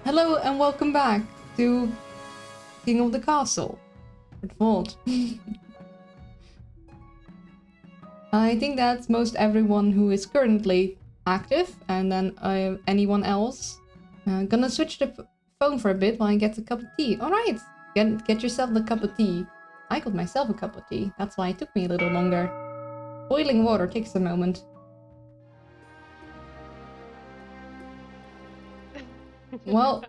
Hello and welcome back to King of the Castle. Vault. I think that's most everyone who is currently active, and then anyone else. Gonna switch the phone for a bit while I get a cup of tea. Alright, get yourself a cup of tea. I got myself a cup of tea, that's why it took me a little longer. Boiling water takes a moment. Well,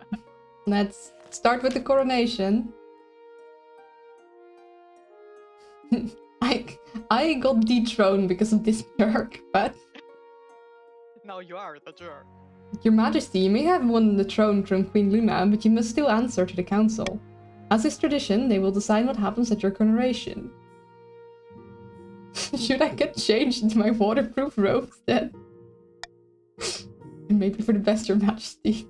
let's start with the coronation. I got dethroned because of this jerk, but... Now you are the jerk. Your Majesty, you may have won the throne from Queen Luna, but you must still answer to the council. As is tradition, they will decide what happens at your coronation. Should I get changed into my waterproof robes then? Maybe for the best, Your Majesty.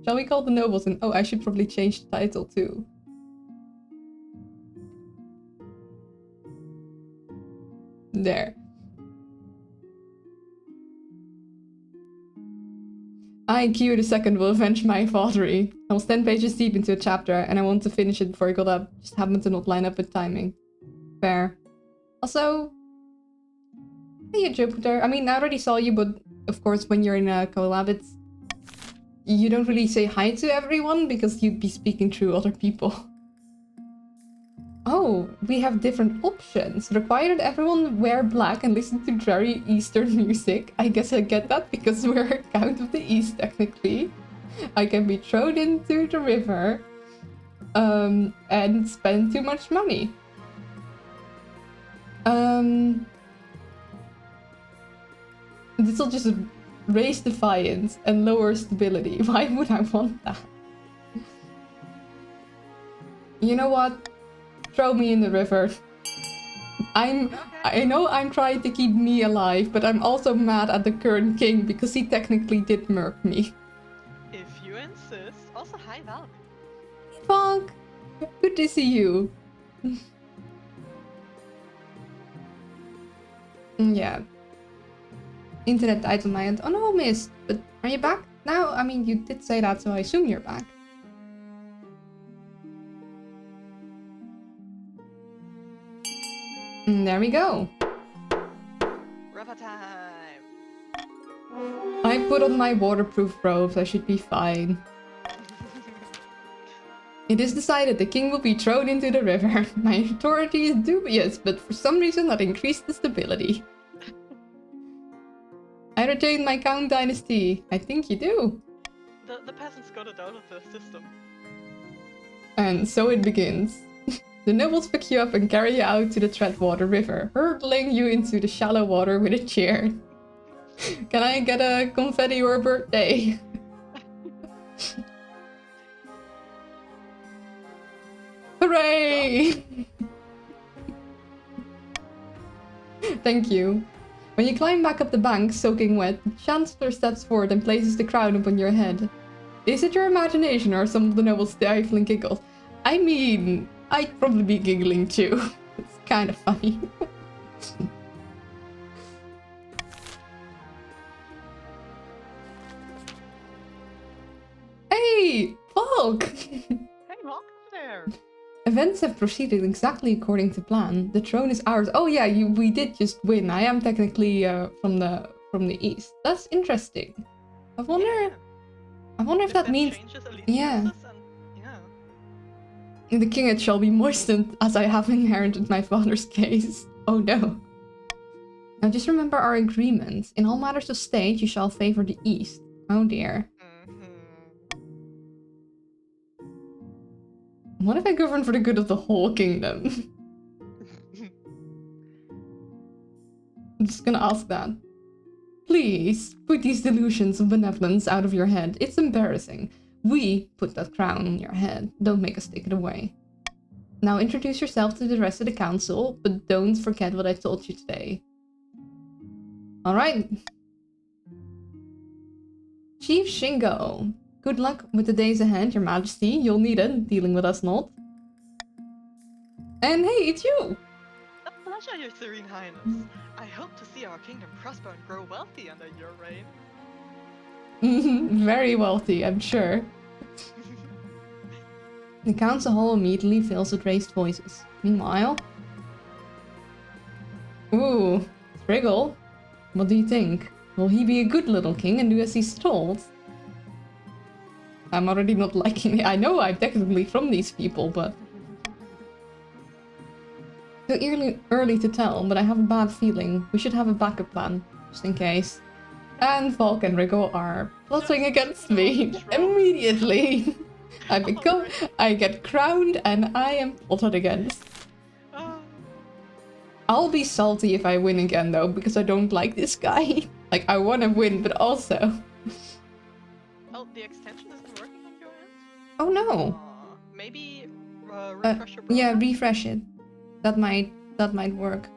Shall we call the nobles and... Oh, I should probably change the title too. There. I, Q II, will avenge my fathery. I was 10 pages deep into a chapter, and I want to finish it before I got up. Just happened to not line up with timing. Fair. Also... Hey, Jupiter. I mean, I already saw you, but of course, when you're in a collab, it's... You don't really say hi to everyone, because you'd be speaking through other people. Oh, we have different options. Require that everyone wear black and listen to dreary Eastern music. I guess I get that because we're a Count of the East, technically. I can be thrown into the river and spend too much money. This will just raise defiance and lower stability. Why would I want that? You know what? Throw me in the river. I know I'm trying to keep me alive, but I'm also mad at the current king because he technically did murk me. If you insist. Also, hi, Valk. Hey, Funk! Good to see you. Yeah. Internet died on my end. Oh no, miss. But are you back now? I mean, you did say that, so I assume you're back. There we go. Rubber time. I put on my waterproof robes, I should be fine. It is decided the king will be thrown into the river. My authority is dubious, but for some reason that increased the stability. I retain my Count dynasty. I think you do. The peasants got it out of the system. And so it begins. The nobles pick you up and carry you out to the Treadwater River, hurtling you into the shallow water with a cheer. Can I get a confetti or a birthday? Hooray! Thank you. When you climb back up the bank, soaking wet, the Chancellor steps forward and places the crown upon your head. Is it your imagination or some of the nobles' stifling giggles? I mean... I'd probably be giggling too. It's kind of funny. Hey, Falk! Hey, welcome there. Events have proceeded exactly according to plan. The throne is ours. Oh yeah, we did just win. I am technically from the east. That's interesting. I wonder if that means yeah. The kingdom shall be moistened, as I have inherited my father's case. Oh no. Now just remember our agreement. In all matters of state, you shall favor the east. Oh dear. What if I govern for the good of the whole kingdom? I'm just gonna ask that. Please, put these delusions of benevolence out of your head. It's embarrassing. We put that crown on your head. Don't make us take it away. Now introduce yourself to the rest of the council, but don't forget what I told you today. Alright. Chief Shingo. Good luck with the days ahead, Your Majesty. You'll need it, dealing with us not. And hey, it's you! A pleasure, Your Serene Highness. I hope to see our kingdom prosper and grow wealthy under your reign. Very wealthy, I'm sure. The council hall immediately fills with raised voices. Meanwhile... Ooh, Friggle. What do you think? Will he be a good little king and do as he's told? I'm already not liking it. I know I'm technically from these people, but... Too early to tell, but I have a bad feeling. We should have a backup plan, just in case. And Falk and Riggle are plotting against me immediately. I get crowned and I am plotted against. I'll be salty if I win again though, because I don't like this guy. Like, I want to win, but also... Oh, the extension isn't working on your end? Oh no! Maybe refresh your browser? Yeah, refresh it. That might work.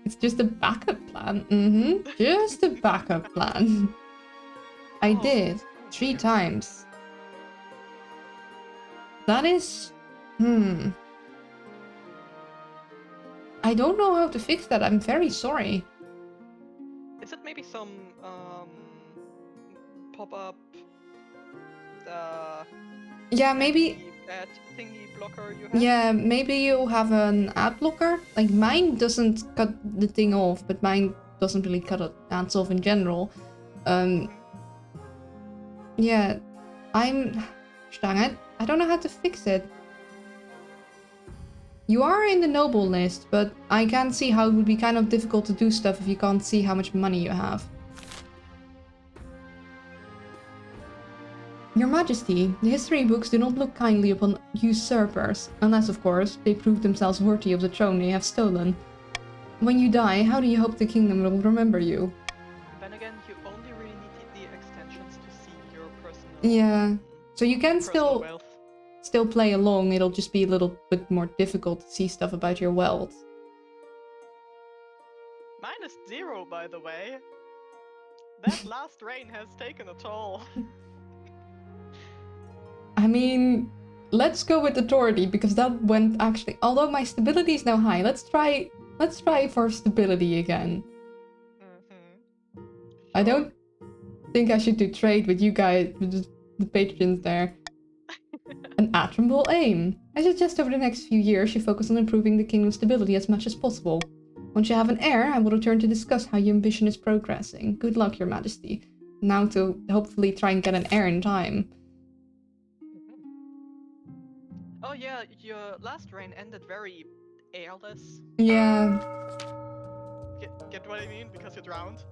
It's just a backup plan. Just a backup plan. I did. 3 times. That is... I don't know how to fix that. I'm very sorry. Is it maybe some pop-up yeah, maybe ad thingy blocker you have? Yeah, maybe you have an ad blocker. Like, mine doesn't cut the thing off, but mine doesn't really cut ads off in general. Yeah, I don't know how to fix it. You are in the noble list, but I can see how it would be kind of difficult to do stuff if you can't see how much money you have. Your Majesty, the history books do not look kindly upon usurpers, unless, of course, they prove themselves worthy of the throne they have stolen. When you die, how do you hope the kingdom will remember you? Then again, you only really need the extensions to see your personal... Yeah, so you can still play along, it'll just be a little bit more difficult to see stuff about your wealth. -0, by the way. That last reign has taken a toll. I mean, let's go with authority, because that went actually... Although my stability is now high, let's try for stability again. I don't think I should do trade with you guys, with the patrons there. An admirable aim. I suggest over the next few years you focus on improving the kingdom's stability as much as possible. Once you have an heir, I will return to discuss how your ambition is progressing. Good luck, Your Majesty. Now to hopefully try and get an heir in time. Oh yeah, your last reign ended very airless. Yeah. Get what I mean? Because you drowned?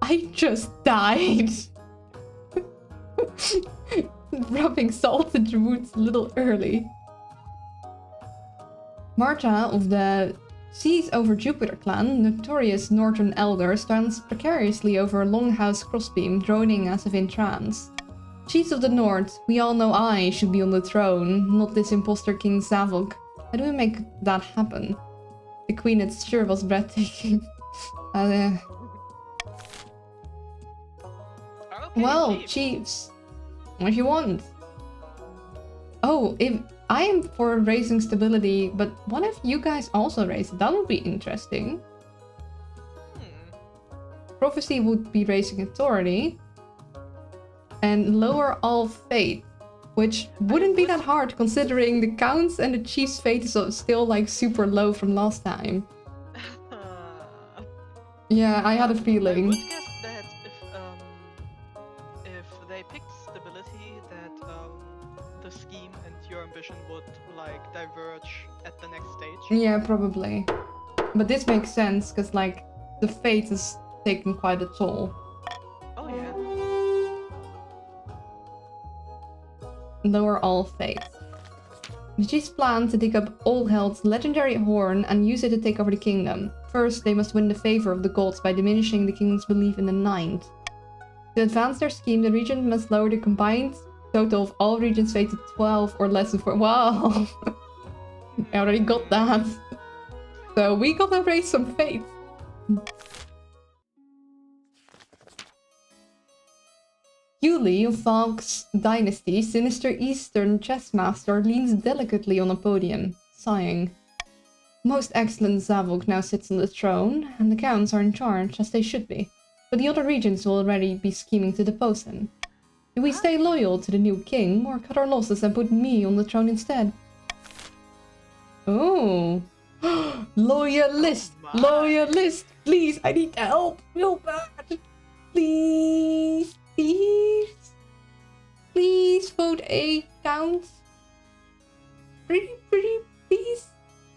I just died. Rubbing salt into wounds a little early. Marta of the Seas Over Jupiter clan, notorious northern elder, stands precariously over a longhouse crossbeam, droning as if in trance. Chiefs of the North, we all know I should be on the throne, not this imposter King Zavok. How do we make that happen? The queen, it sure was breathtaking. Okay, Well, chiefs, what do you want? Oh, if I am for raising stability, but what if you guys also raise it? That would be interesting. Prophecy would be raising authority. And lower all fate, which wouldn't be that hard considering the counts and the chief's fate is still like super low from last time. Yeah, I had a feeling. I would guess that if they picked stability, that the scheme and your ambition would like diverge at the next stage. Yeah, probably. But this makes sense because like the fate is taking quite a toll. Oh yeah. Lower all fate. The chiefs plan to dig up Oldheld's legendary horn and use it to take over the kingdom. First, they must win the favor of the gods by diminishing the kingdom's belief in the Ninth. To advance their scheme, the regent must lower the combined total of all regents' fate to 12 or less than 4. Wow! I already got that. So we gotta raise some fate. Yuli of Falk's dynasty, sinister eastern chessmaster, leans delicately on a podium, sighing. Most excellent Zavok now sits on the throne, and the counts are in charge, as they should be. But the other regents will already be scheming to depose him. Do we stay loyal to the new king, or cut our losses and put me on the throne instead? Oh. Loyalist! Oh my. Loyalist! Please, I need help! Real bad! Please! Please! Please vote A count. Pretty, please.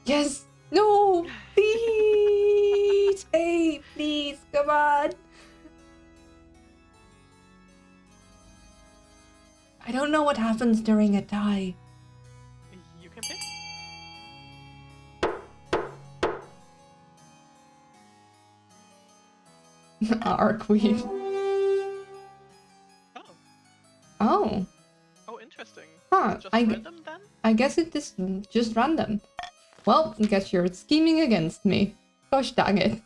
Yes. No. Please. A, please. Come on. I don't know what happens during a tie. You can pick. Our queen. Oh. Oh. Oh, interesting. Huh. Just random then? I guess it is just random. Well, I guess you're scheming against me. Gosh dang it.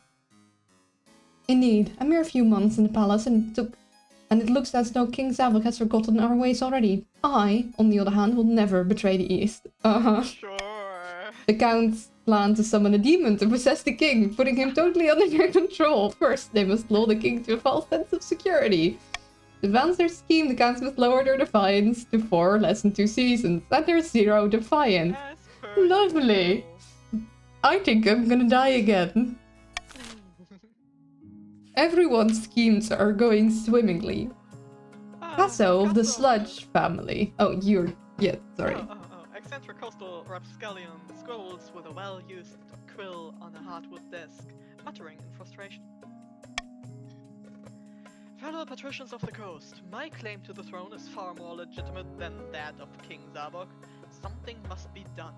Indeed, a mere few months in the palace and it looks as though King Zavok has forgotten our ways already. I, on the other hand, will never betray the East. Sure. The Count's plan to summon a demon to possess the king, putting him totally under their control. First, they must lull the king to a false sense of security. To advance their scheme, the Counts must lower their defiance to 4 or less in 2 seasons, and there's 0 defiance. As per Lovely. I think I'm gonna die again. Everyone's schemes are going swimmingly. Paso of the Sludge family. Oh, sorry. Eccentric coastal rapscallion scrolls with a well-used quill on a hardwood desk, muttering in frustration. Fellow patricians of the coast, my claim to the throne is far more legitimate than that of King Zavok. Something must be done.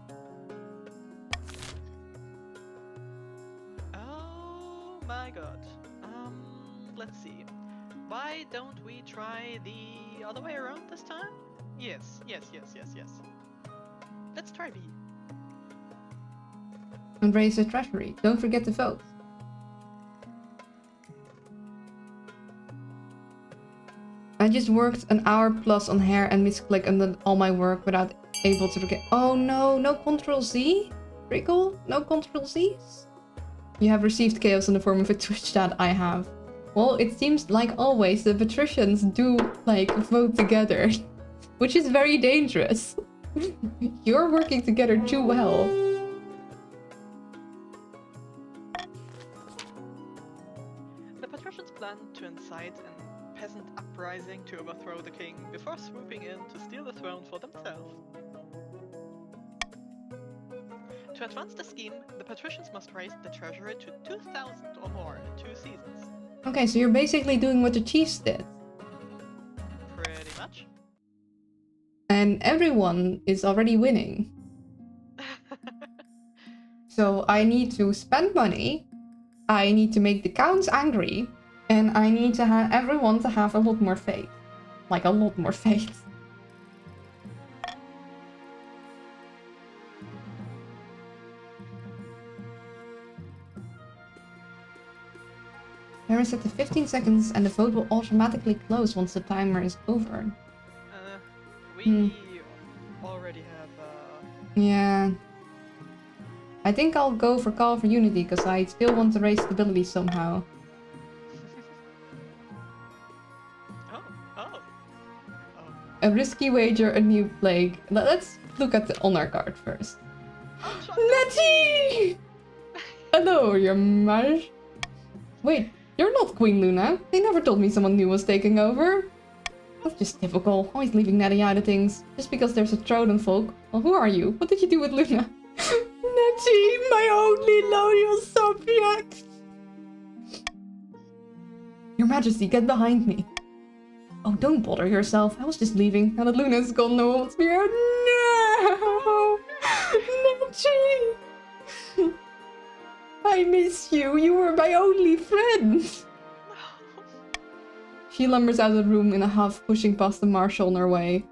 Oh my god. Let's see. Why don't we try the other way around this time? Yes. Let's try B. And raise the treasury. Don't forget to vote. I just worked an hour plus on hair and misclick on all my work without able to get. Oh no, no Ctrl Z? Wriggle? No Ctrl Z's? You have received chaos in the form of a Twitch chat. I have. Well, it seems like always the patricians do, like, vote together. Which is very dangerous. You're working together too well. The patricians plan to incite an peasant uprising to overthrow the king before swooping in to steal the throne for themselves. To advance the scheme, the patricians must raise the treasury to 2,000 or more in 2 seasons. Okay, so you're basically doing what the chiefs did. Pretty much. And everyone is already winning. So I need to spend money, I need to make the counts angry, and I need to have everyone to have a lot more faith. Like, a lot more faith. There is set to 15 seconds and the vote will automatically close once the timer is over. We already have, Yeah. I think I'll go for Call for Unity, because I still want to raise stability somehow. Oh. A risky wager, a new plague. Let's look at the honor card first. Nettie! Hello, your mage. Wait, you're not Queen Luna. They never told me someone new was taking over. That's just typical, always leaving Nettie out of things. Just because there's a throne and folk. Well, who are you? What did you do with Luna? Nettie, my only loyal subject! Your Majesty, get behind me. Oh, don't bother yourself. I was just leaving. Now that Luna's gone, no one wants me here. No! Nettie! I miss you. You were my only friend. She lumbers out of the room in a huff, pushing past the marshal on her way.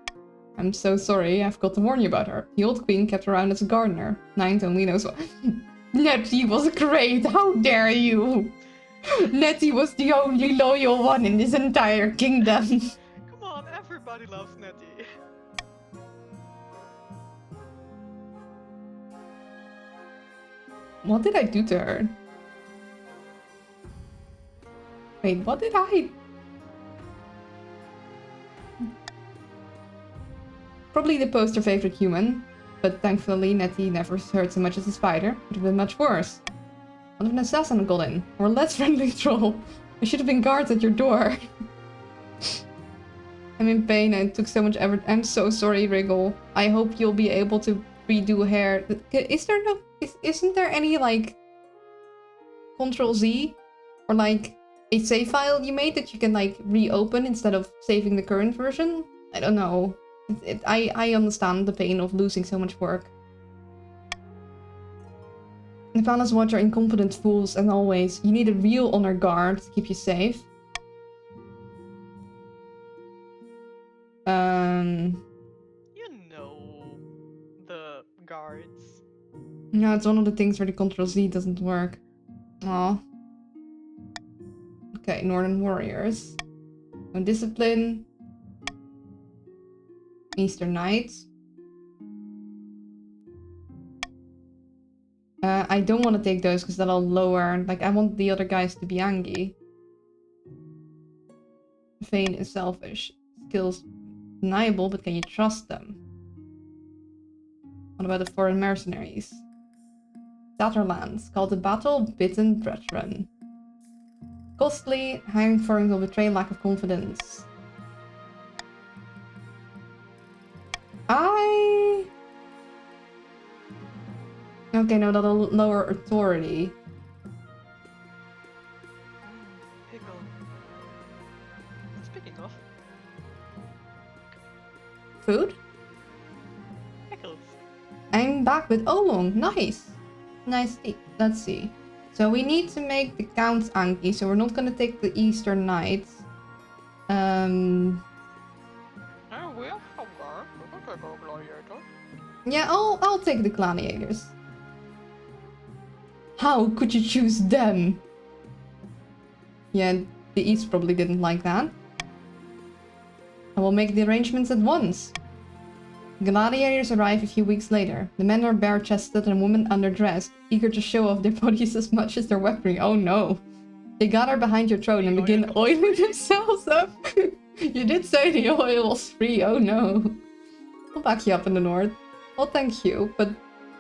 I'm so sorry, I forgot to warn you about her. The old queen kept her around as a gardener. Nine only knows what. Nettie was great, how dare you! Nettie was the only loyal one in this entire kingdom. Come on, everybody loves Nettie. What did I do to her? Wait, what did I... probably the poster favorite human, but thankfully Nettie never hurt so much as a spider. Would have been much worse. What if an assassin got in? Or a less friendly troll? There should have been guards at your door. I'm in pain and it took so much effort. I'm so sorry, Wriggle. I hope you'll be able to redo hair. Isn't there any, like, Control Z? Or, like, a save file you made that you can, like, reopen instead of saving the current version? I don't know. I understand the pain of losing so much work. The palace watch are incompetent fools, and always. You need a real honor guard to keep you safe. You know the guards. No, it's one of the things where the Control Z doesn't work. Aw. Okay, Northern Warriors. No discipline. Eastern Knights. I don't want to take those because that'll lower... Like, I want the other guys to be Angie. Vayne is selfish. Skills deniable, but can you trust them? What about the foreign mercenaries? Tatterlands. Called the Battle Bitten Brethren. Costly. Hiring foreign will betray lack of confidence. Okay, no, that'll lower authority. Pickle. Speaking of Food? pickles. I'm back with Oolong. Nice. Nice. Let's see. So we need to make the Count Anki, so we're not gonna take the Eastern Knights. Yeah, I'll take the Gladiators. How could you choose them? Yeah, the East probably didn't like that. I will make the arrangements at once. Gladiators arrive a few weeks later. The men are bare-chested and women underdressed, eager to show off their bodies as much as their weaponry. Oh no. They gather behind your throne and begin oiling themselves up. You did say the oil was free, oh no. I'll back you up in the north. Well, thank you, but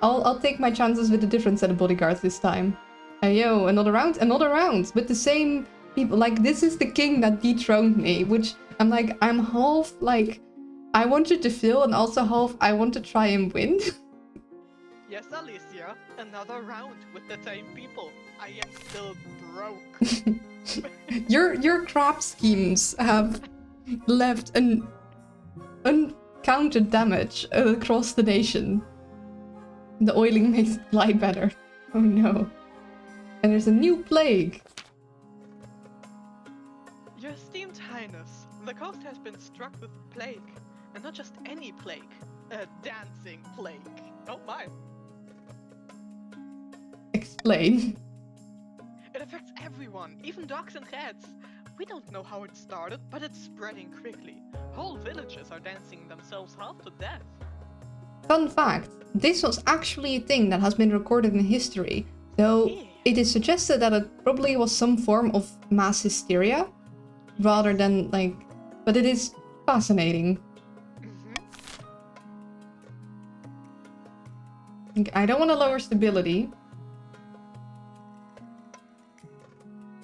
I'll take my chances with a different set of bodyguards this time. Yo, another round, with the same people. Like, this is the king that dethroned me, which I'm like, I'm half, like, I wanted to fail, and also half, I want to try and win. Yes, Alicia, another round with the same people. I am still broke. Your crap schemes have left an uncounted damage across the nation. The oiling makes it fly better. Oh no. And there's a new plague. Your esteemed highness, the coast has been struck with plague. And not just any plague. A dancing plague. Oh my. Explain. It affects everyone, even dogs and cats. We don't know how it started, but it's spreading quickly. Whole villages are dancing themselves half to death. Fun fact, this was actually a thing that has been recorded in history, though it is suggested that it probably was some form of mass hysteria, rather than, like, but it is fascinating. Okay, I don't want to lower stability.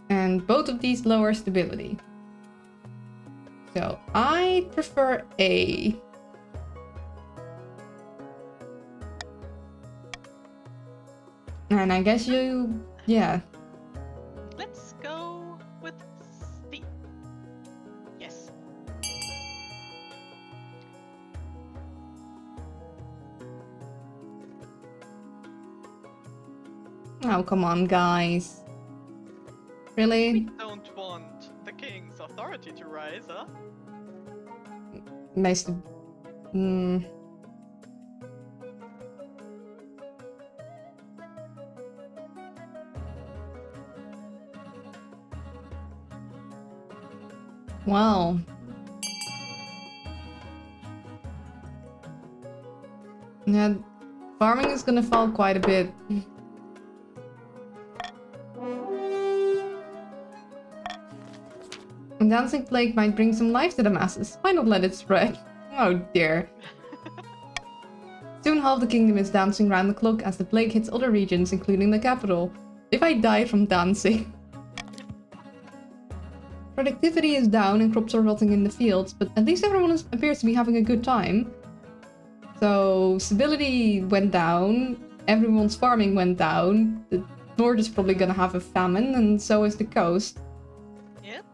And both of these lower stability. So, I prefer A. And I guess you... yeah. Let's go with C. Yes. Oh, come on, guys. Really? We don't want the king's authority to rise, huh? Most... Well... yeah, farming is gonna fall quite a bit. A dancing plague might bring some life to the masses. Why not let it spread? Oh dear. half the kingdom is dancing round the clock as the plague hits other regions, including the capital. If I die from dancing. Productivity is down and crops are rotting in the fields, but at least everyone appears to be having a good time. So, stability went down, everyone's farming went down, the north is probably gonna have a famine, and so is the coast. Yep.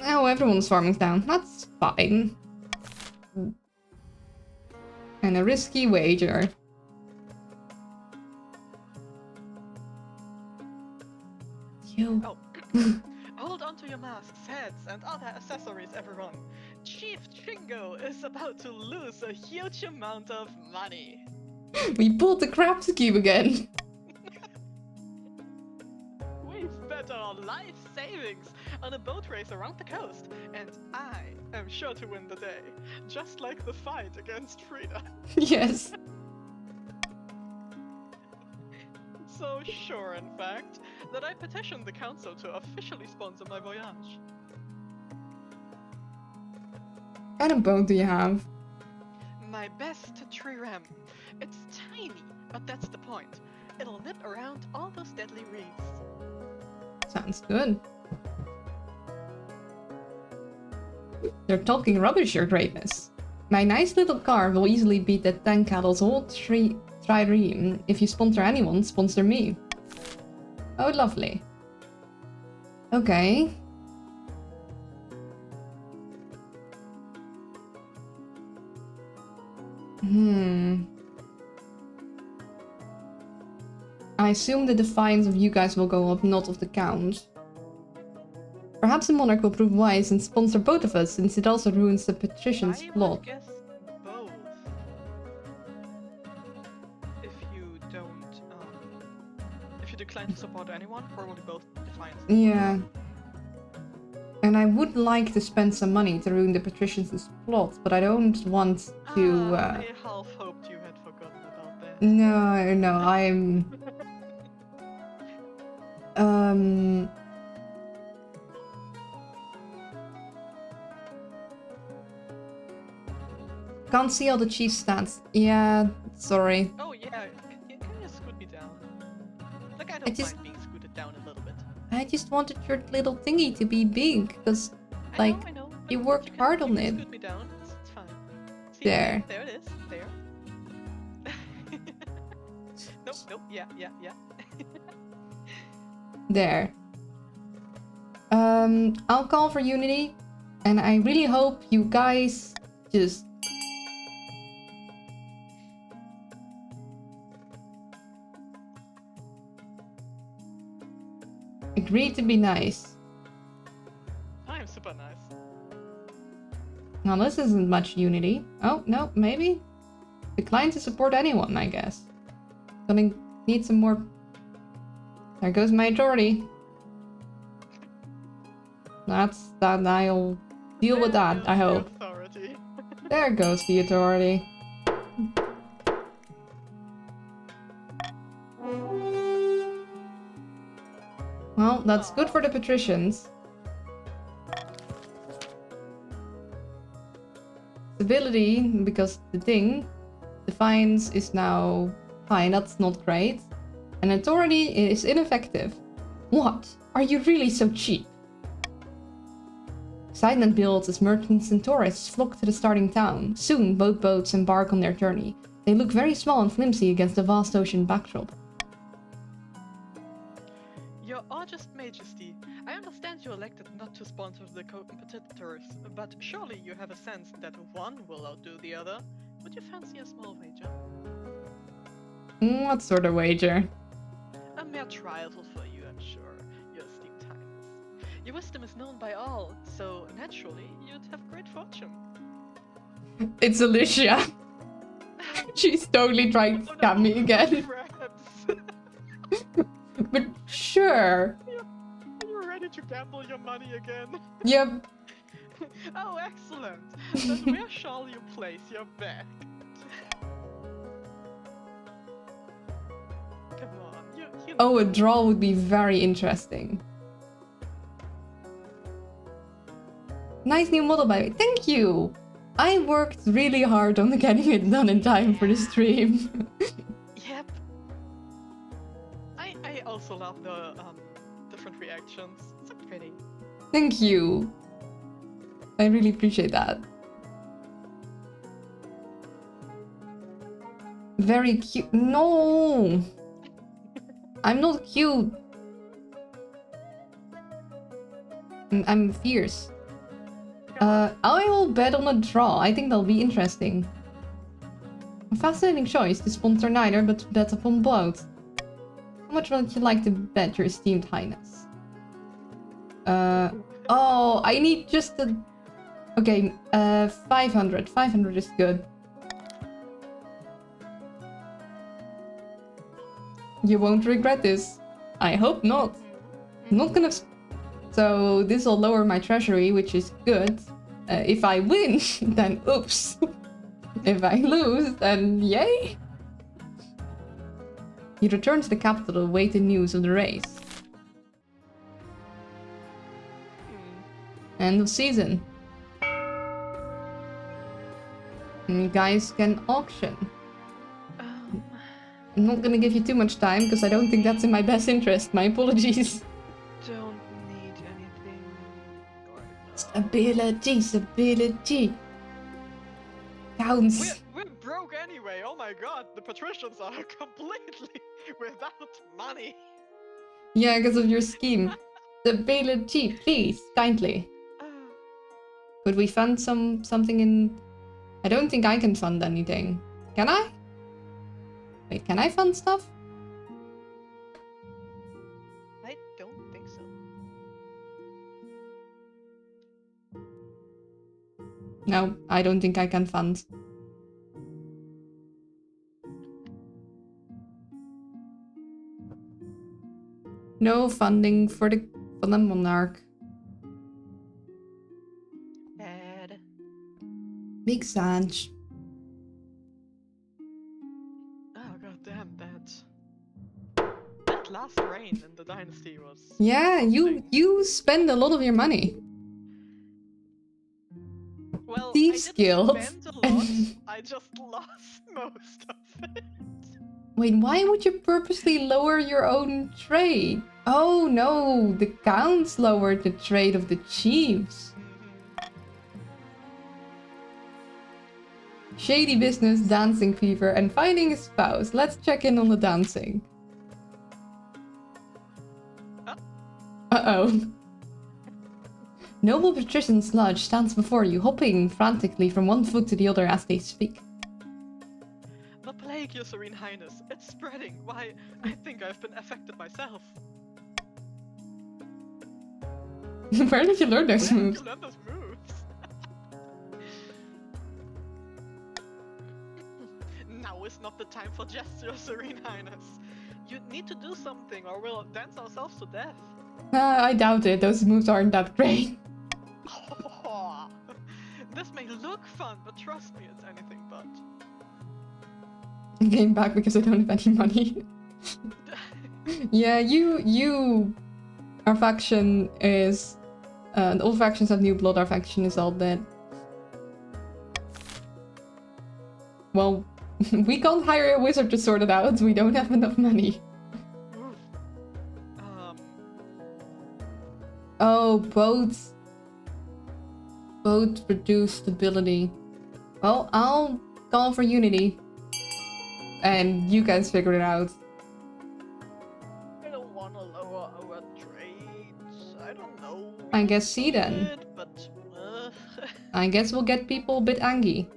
Oh, everyone's farming's down. That's fine. And a risky wager. You. Oh. Hold on to your masks, heads, and other accessories, everyone. Chief Chingo is about to lose a huge amount of money. We pulled the crab scheme again. We've bet our life savings on a boat race around the coast, and I am sure to win the day, just like the fight against Frida. Yes. So sure, in fact, that I petitioned the council to officially sponsor my voyage. What kind of boat do you have? My best trireme. It's tiny, but that's the point. It'll nip around all those deadly reefs. Sounds good. They're talking rubbish, your greatness. My nice little car will easily beat that tank cattle's whole trireme. If you sponsor anyone, sponsor me. Oh, lovely. Okay. I assume the defiance of you guys will go up, not of the count. Perhaps the monarch will prove wise and sponsor both of us, since it also ruins the patrician's I plot. would guess both. If you don't, if you decline to support anyone, probably both defiance. Yeah. And I would like to spend some money to ruin the patrician's plot, but I don't want to. I half hoped you had forgotten about that. No, I'm. Can't see all the chief stats. Yeah, sorry. Oh yeah, can you scoot me down? Like I don't mind being scooted down a little bit. I just wanted your little thingy to be big, because, like, I know, you worked hard on it. Scoot me down. It's fine. See, There. There it is. There. Nope. Yeah. There. I'll call for unity, and I really hope you guys just agree to be nice. I'm super nice. Now this isn't much unity. Oh, no, maybe? Decline to support anyone, I guess. Gonna need some more... There goes my authority. That's that. I'll deal with that, I hope. Authority. There goes the authority. Well, that's good for the patricians. Stability, because the thing, defiance is now fine, that's not great. And authority is ineffective. What? Are you really so cheap? Excitement builds as merchants and tourists flock to the starting town. Soon, both boats embark on their journey. They look very small and flimsy against the vast ocean backdrop. Your August Majesty, I understand you elected not to sponsor the competitors, but surely you have a sense that one will outdo the other. Would you fancy a small wager? What sort of wager? A mere trifle for you, I'm sure, your esteemed highness. Your wisdom is known by all, so naturally you'd have great fortune. It's Alicia. She's totally trying to scam me again. But sure. Are you ready to gamble your money again? Yep. Oh, excellent. Then where shall you place your bet? Come on, you Oh, a draw would be very interesting. Nice new model, by the way. Thank you. I worked really hard on getting it done in time for the stream. Yep. I also love the different reactions. So pretty. Thank you. I really appreciate that. Very cute. No! I'm not cute. I'm fierce. I will bet on a draw. I think that'll be interesting. A fascinating choice to sponsor neither, but to bet upon both. How much would you like to bet, your esteemed highness? Oh, I need just a... Okay, 500. 500 is good. You won't regret this. I hope not. I'm not gonna... So this will lower my treasury, which is good. If I win, then oops. If I lose, then yay. You return to the capital to await the news of the race. End of season. And you guys can auction. I'm not gonna give you too much time because I don't think that's in my best interest. My apologies. Don't need anything. Stability, stability. Counts. We're broke anyway. Oh my god, the patricians are completely without money. Yeah, because of your scheme. Stability, please, kindly. Could we fund something in... I don't think I can fund anything. Can I? Wait, can I fund stuff? I don't think so. No, I don't think I can fund. No funding for the monarch. Bad. Big Sanch. Oh god damn, that last reign in the dynasty was... Yeah, you spend a lot of your money. Well, Thieves I didn't Guild. spend a lot, I just lost most of it. Wait, why would you purposely lower your own trade? Oh no, the counts lowered the trade of the chiefs. Shady business, dancing fever, and finding a spouse. Let's check in on the dancing. Uh-oh. Noble patrician sludge stands before you, hopping frantically from one foot to the other as they speak. The plague, your serene highness. It's spreading. Why, I think I've been affected myself. Where did you learn those Where moves? did you learn those moves? Now is not the time for jest, your serene highness. You need to do something or we'll dance ourselves to death. I doubt it. Those moves aren't that great. This may look fun, but trust me, it's anything but. I came back because I don't have any money. Yeah, our faction is... all factions have new blood, our faction is all dead. Well, we can't hire a wizard to sort it out, we don't have enough money. Oh, both reduce stability. Well, I'll call for unity. And you guys figure it out. I don't want to lower our trades. I don't know. I guess see then. But, I guess we'll get people a bit angry.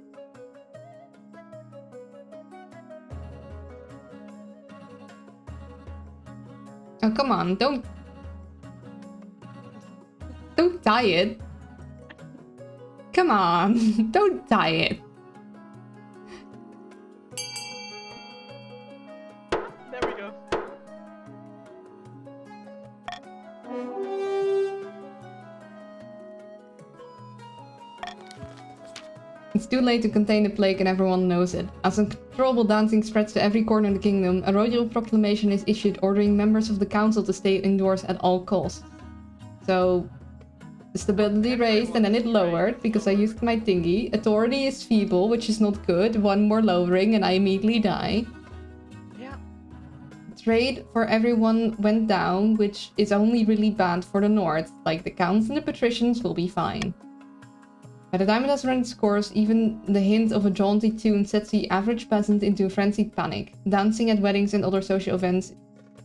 Oh, come on, don't tie it. Come on, don't tie it. There we go. It's too late to contain the plague and everyone knows it. As uncontrollable dancing spreads to every corner of the kingdom, a royal proclamation is issued ordering members of the council to stay indoors at all costs. So, The stability raised and then it lowered because I used my thingy. Authority is feeble, which is not good. One more lowering and I immediately die. Yeah. Trade for everyone went down, which is only really bad for the north. Like the counts and the patricians will be fine. By the time it has run its course, even the hint of a jaunty tune sets the average peasant into a frenzied panic. Dancing at weddings and other social events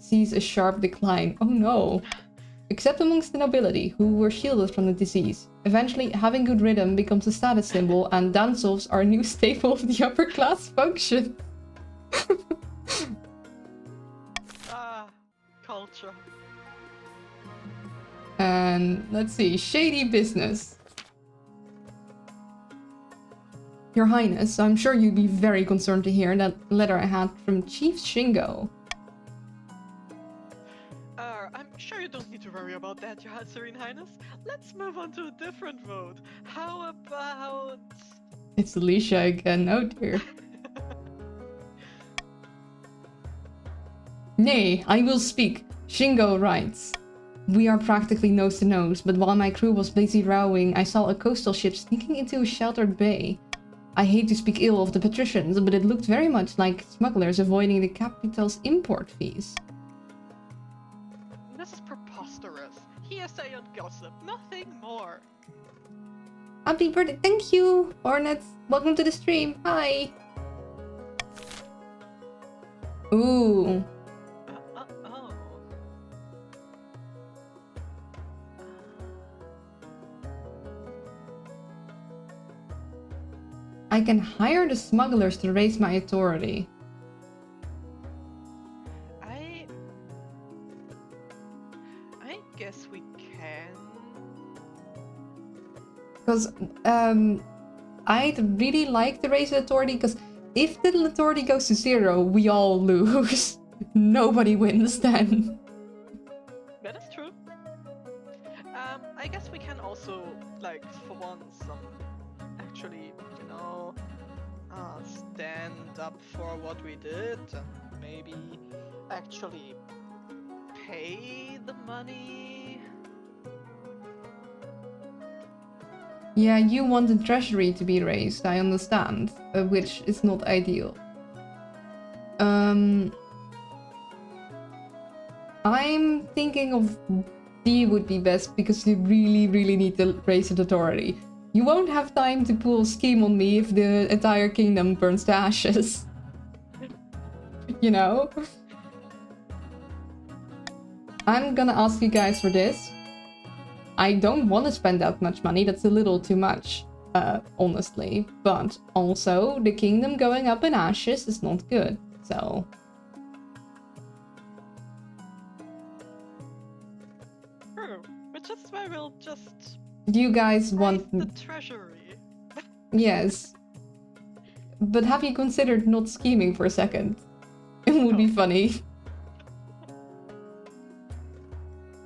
sees a sharp decline. Oh no. Except amongst the nobility, who were shielded from the disease. Eventually, having good rhythm becomes a status symbol, and dance-offs are a new staple of the upper class function. Culture. And let's see, shady business. Your Highness, I'm sure you'd be very concerned to hear that letter I had from Chief Shingo. I'm sure you don't need to worry about that, Your Serene Highness. Let's move on to a different vote. How about... It's Alicia again, oh dear. Nay, I will speak. Shingo writes. We are practically nose to nose, but while my crew was busy rowing, I saw a coastal ship sneaking into a sheltered bay. I hate to speak ill of the patricians, but it looked very much like smugglers avoiding the capital's import fees. This is preposterous. Hearsay and gossip, nothing more. Happy birthday, thank you, Hornet. Welcome to the stream, hi. Ooh. Oh. I can hire the smugglers to raise my authority. I guess we can. Because I'd really like to raise the authority, because if the authority goes to 0, we all lose. Nobody wins then. That is true. I guess we can also, like, for once, actually, you know, stand up for what we did and maybe actually pay the money. Yeah, you want the treasury to be raised, I understand, which is not ideal. I'm thinking of D would be best because you really need to raise the authority. You won't have time to pull a scheme on me if the entire kingdom burns to ashes. You know? I'm gonna ask you guys for this. I don't want to spend that much money, that's a little too much, honestly. But also, the kingdom going up in ashes is not good, so... True, which is why we'll just... Do you guys want... the treasury. Yes. But have you considered not scheming for a second? It would be funny.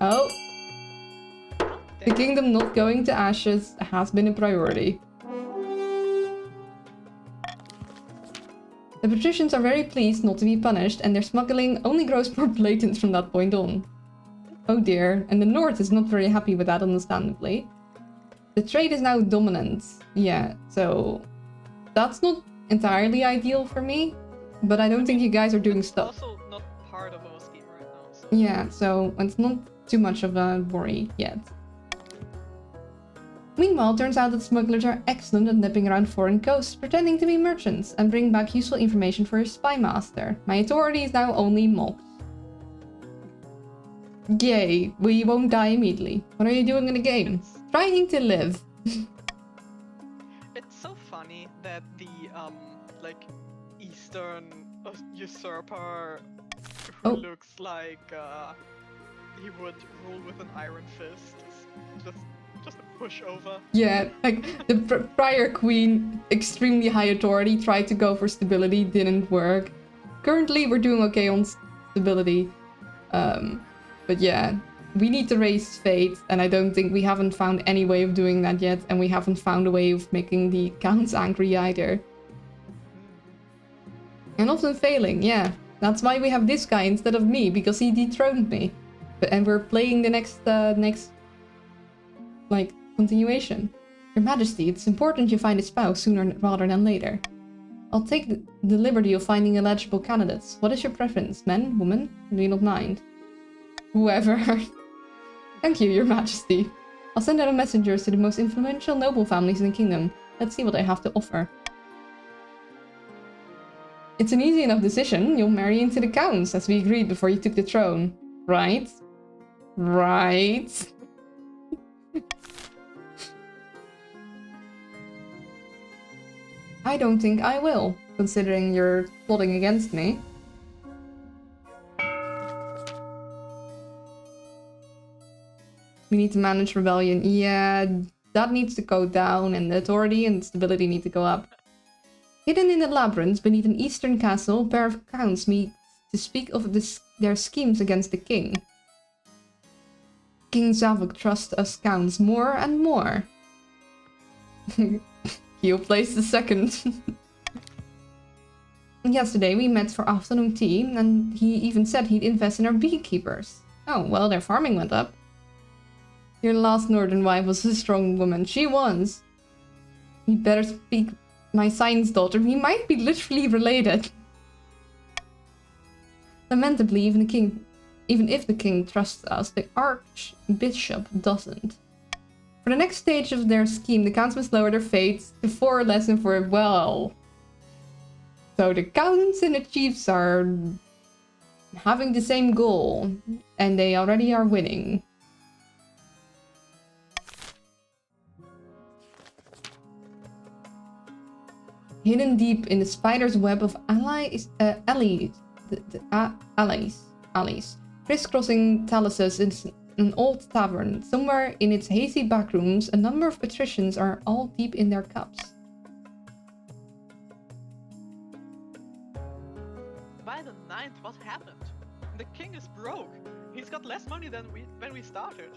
Oh. The kingdom not going to ashes has been a priority. The patricians are very pleased not to be punished, and their smuggling only grows more blatant from that point on. Oh dear, and the north is not very happy with that, understandably. The trade is now dominant. Yeah, so... That's not entirely ideal for me, but I don't think you guys are doing stuff. Also not part of our scheme right now, so... Yeah, so it's not too much of a worry yet. Meanwhile, turns out that smugglers are excellent at nipping around foreign coasts, pretending to be merchants, and bring back useful information for his spy master. My authority is now only mocked. Yay, we won't die immediately. What are you doing in the game? Trying to live. It's so funny that the, like, Eastern usurper who looks like, he would rule with an iron fist is just a pushover. Yeah, like, the prior queen, extremely high authority, tried to go for stability, didn't work. Currently, we're doing okay on stability. But yeah, we need to raise fate, and I don't think we haven't found any way of doing that yet, and we haven't found a way of making the counts angry either. And often failing, yeah. That's why we have this guy instead of me, because he dethroned me. And we're playing the next like, continuation. Your Majesty, it's important you find a spouse sooner rather than later. I'll take the liberty of finding eligible candidates. What is your preference? Men? Women? Do you not mind? Whoever. Thank you, Your Majesty. I'll send out messengers to the most influential noble families in the kingdom. Let's see what they have to offer. It's an easy enough decision. You'll marry into the counts, as we agreed before you took the throne. Right? Right? I don't think I will, considering you're plotting against me. We need to manage rebellion. Yeah, that needs to go down, and the authority and stability need to go up. Hidden in the labyrinth beneath an eastern castle, a pair of counts meet to speak of their schemes against the king. King Zavok trusts us counts more and more. He'll place the second. Yesterday we met for afternoon tea, and he even said he'd invest in our beekeepers. Oh, well, their farming went up. Your last northern wife was a strong woman. She was. We better speak my science daughter. We might be literally related. Lamentably, even if the king trusts us, the archbishop doesn't. For the next stage of their scheme, the counts must lower their fates to 4 or less and for well. So the counts and the chiefs are having the same goal, and they already are winning. Hidden deep in the spider's web of allies, crisscrossing taluses in an old tavern. Somewhere in its hazy backrooms, a number of patricians are all deep in their cups. By the 9th, what happened? The king is broke. He's got less money than when we started.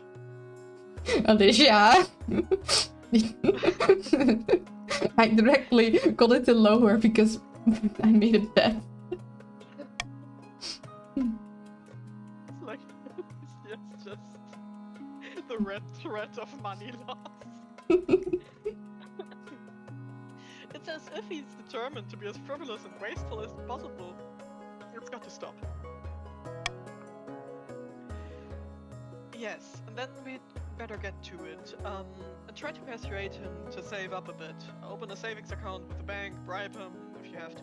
Alicia! I directly got it to lower because I made a bet. It's like, it's just the red thread of money loss. It's as if he's determined to be as frivolous and wasteful as possible. It's got to stop. Yes, and then we'd better get to it. And try to persuade him to save up a bit. Open a savings account with the bank, bribe him if you have to.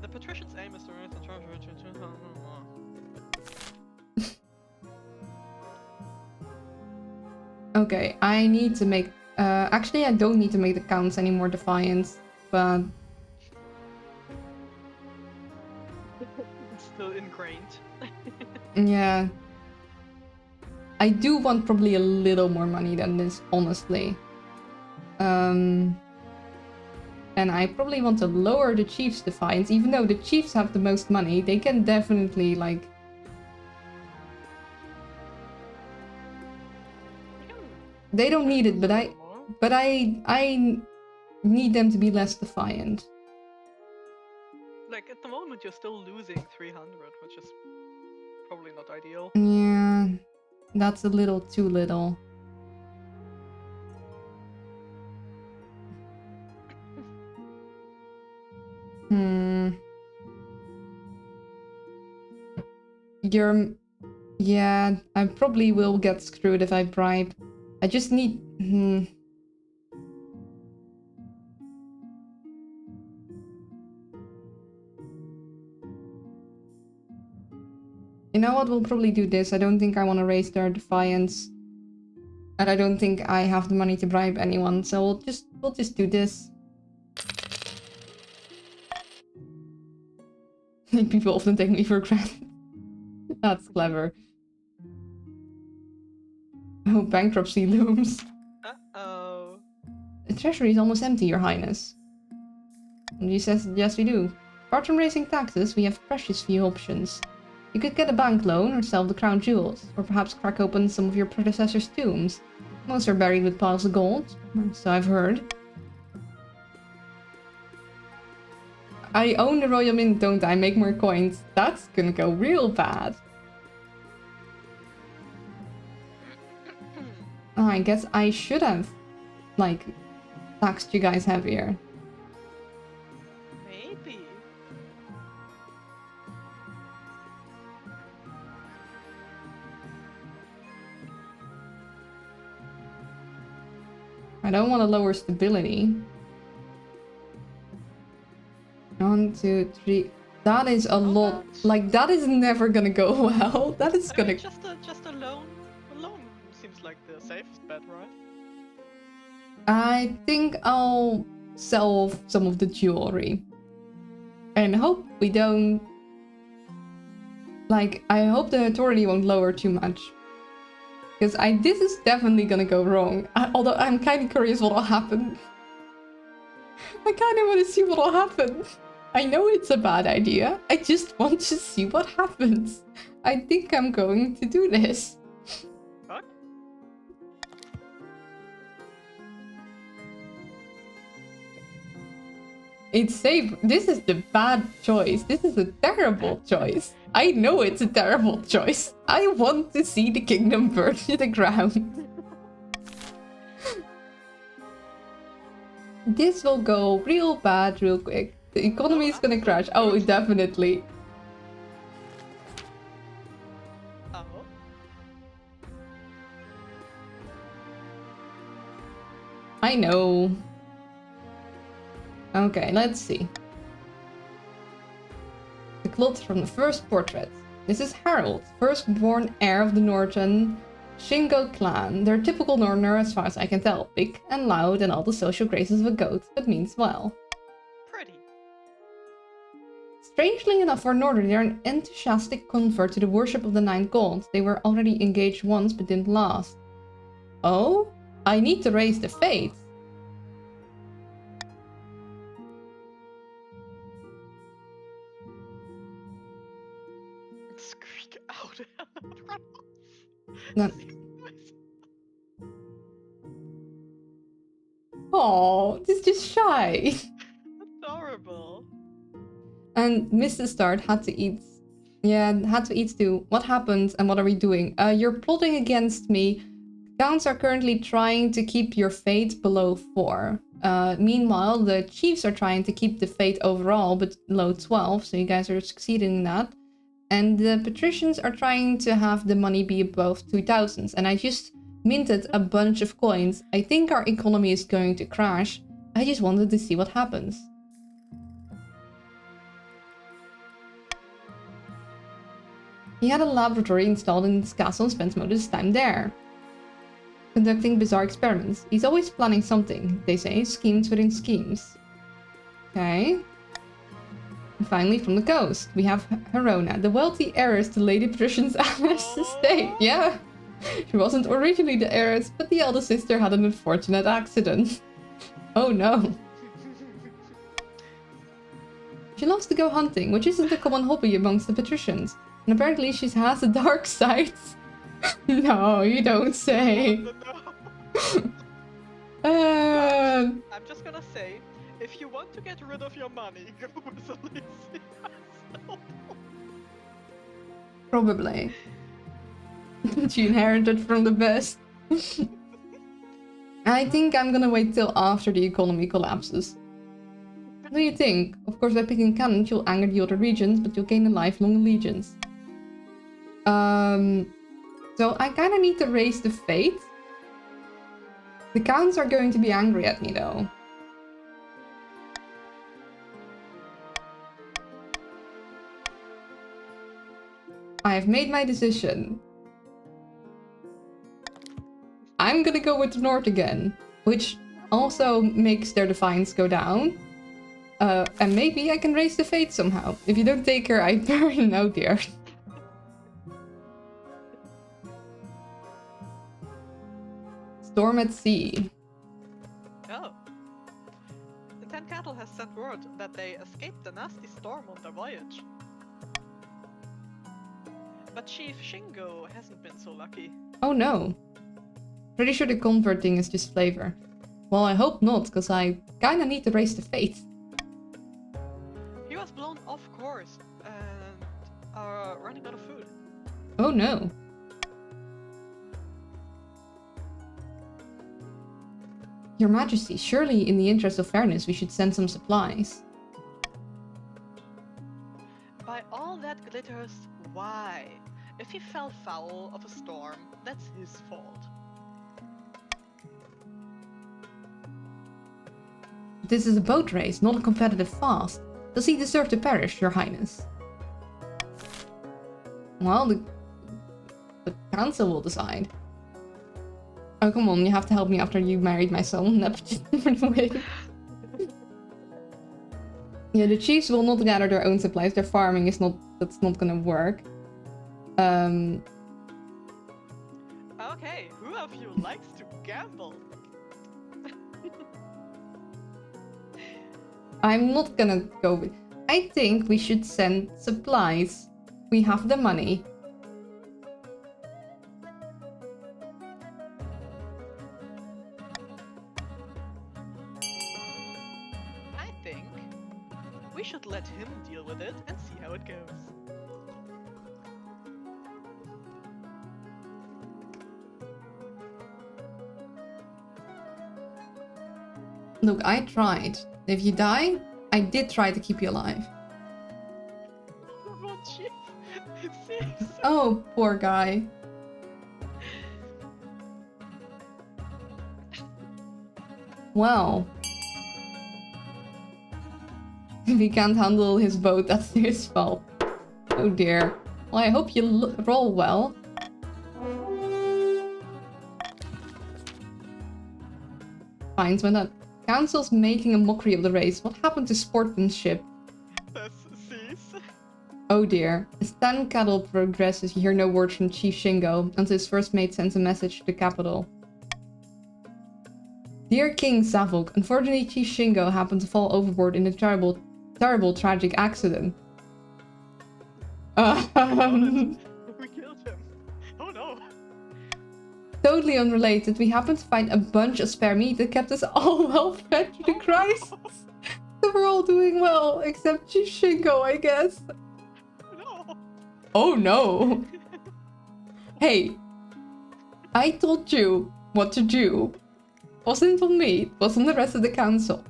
The patrician's aim is to raise the treasury to 2,000 more. Okay, I need to make... actually, I don't need to make the counts any more defiant, but... It's still ingrained. Yeah. I do want probably a little more money than this, honestly. And I probably want to lower the Chiefs' defiance, even though the Chiefs have the most money. They can definitely, like... They don't need it, but I need them to be less defiant. Like, at the moment you're still losing 300, which is probably not ideal. Yeah, that's a little too little. Yeah, I probably will get screwed if I bribe. I just need... You know what, we'll probably do this. I don't think I want to raise their defiance. And I don't think I have the money to bribe anyone, so we'll just do this. People often take me for granted. That's clever. Oh, bankruptcy looms. Uh-oh. The treasury is almost empty, Your Highness. And he says, yes we do. Apart from raising taxes, we have precious few options. You could get a bank loan or sell the crown jewels, or perhaps crack open some of your predecessors' tombs. Most are buried with piles of gold, so I've heard. I own the Royal Mint, don't I? Make more coins. That's gonna go real bad. Oh, I guess I should have, like, taxed you guys heavier. Maybe. I don't want to lower stability. 1, 2, 3. That is a lot. Like, that is never gonna go well. That is gonna. Just a loan. A loan seems like the safest bet, right? I think I'll sell off some of the jewelry. And hope we don't. Like, I hope the authority won't lower too much. Because this is definitely gonna go wrong. Although I'm kind of curious what'll happen. I kind of want to see what'll happen. I know it's a bad idea. I just want to see what happens. I think I'm going to do this. What? It's safe. This is the bad choice. This is a terrible choice. I know it's a terrible choice. I want to see the kingdom burn to the ground. This will go real bad real quick. The economy is gonna crash. Oh, definitely. Oh. I know. Okay, let's see. The cloth from the first portrait. This is Harold, firstborn heir of the Norton Shingo clan. They're typical Northerner as far as I can tell. Big and loud and all the social graces of a goat, but means well. Pretty. Strangely enough for Northern, they're an enthusiastic convert to the worship of the Nine Gods. They were already engaged once but didn't last. Oh? I need to raise the faith. Squeak out. Run off. No. Oh, this is just shy. Adorable. And Mr. Start had to eat. Yeah, had to eat too. What happened and what are we doing? You're plotting against me. Counts are currently trying to keep your fate below 4. Meanwhile, the chiefs are trying to keep the fate overall below 12, so you guys are succeeding in that. And the patricians are trying to have the money be above 2,000. And I just minted a bunch of coins. I think our economy is going to crash. I just wanted to see what happens. He had a laboratory installed in his castle and spent most of his time there, conducting bizarre experiments. He's always planning something, they say, schemes within schemes. Okay. And finally, from the coast, we have Herona, the wealthy heiress to Lady Patrician's Alice estate. Yeah, she wasn't originally the heiress, but the elder sister had an unfortunate accident. Oh no. She loves to go hunting, which isn't a common hobby amongst the patricians. And apparently she has a dark side. No, you don't say. I'm just gonna say, if you want to get rid of your money, go with Alicia. Probably. She inherited from the best. I think I'm gonna wait till after the economy collapses. What do you think? Of course, by picking cannon, you'll anger the other regions, but you'll gain a lifelong allegiance. So I kind of need to raise the fate. The counts are going to be angry at me, though. I have made my decision. I'm gonna go with the North again, which also makes their defiance go down. And maybe I can raise the fate somehow. If you don't take her, I burn. Oh dear. Storm at sea. Oh. The Ten Cattle has sent word that they escaped a nasty storm on their voyage. But Chief Shingo hasn't been so lucky. Oh no. Pretty sure the convert thing is just flavor. Well, I hope not, because I kinda need to raise the fate. He was blown off course and running out of food. Oh no. Your Majesty, surely in the interest of fairness, we should send some supplies. By all that glitters, why? If he fell foul of a storm, that's his fault. This is a boat race, not a competitive fast. Does he deserve to perish, Your Highness? Well, the council will decide. Oh, come on, you have to help me after you married my son. Nepotism for the way. Yeah, the chiefs will not gather their own supplies. Their farming is not... That's not gonna work. Okay, who of you likes to gamble? I'm not gonna go with... I think we should send supplies. We have the money. I think we should let him deal with it and see how it goes. Look, I tried. If you die, I did try to keep you alive. What chief? Seriously? Oh, poor guy. Well. If he can't handle his boat, that's his fault. Oh dear. Well, I hope you roll well. Fine, when the council's making a mockery of the race, what happened to sportsmanship? That's cease. Oh dear. As 10 cattle progresses, you hear no words from Chief Shingo until his first mate sends a message to the capital. Dear King Zavok, unfortunately Chief Shingo happened to fall overboard in a terrible tragic accident. We killed him. Oh no. Totally unrelated, we happened to find a bunch of spare meat that kept us all well fed through the crisis. So we're all doing well, except Chief Shingo, I guess. No. Oh no. Hey, I told you what to do. Wasn't on me, it was on the rest of the council.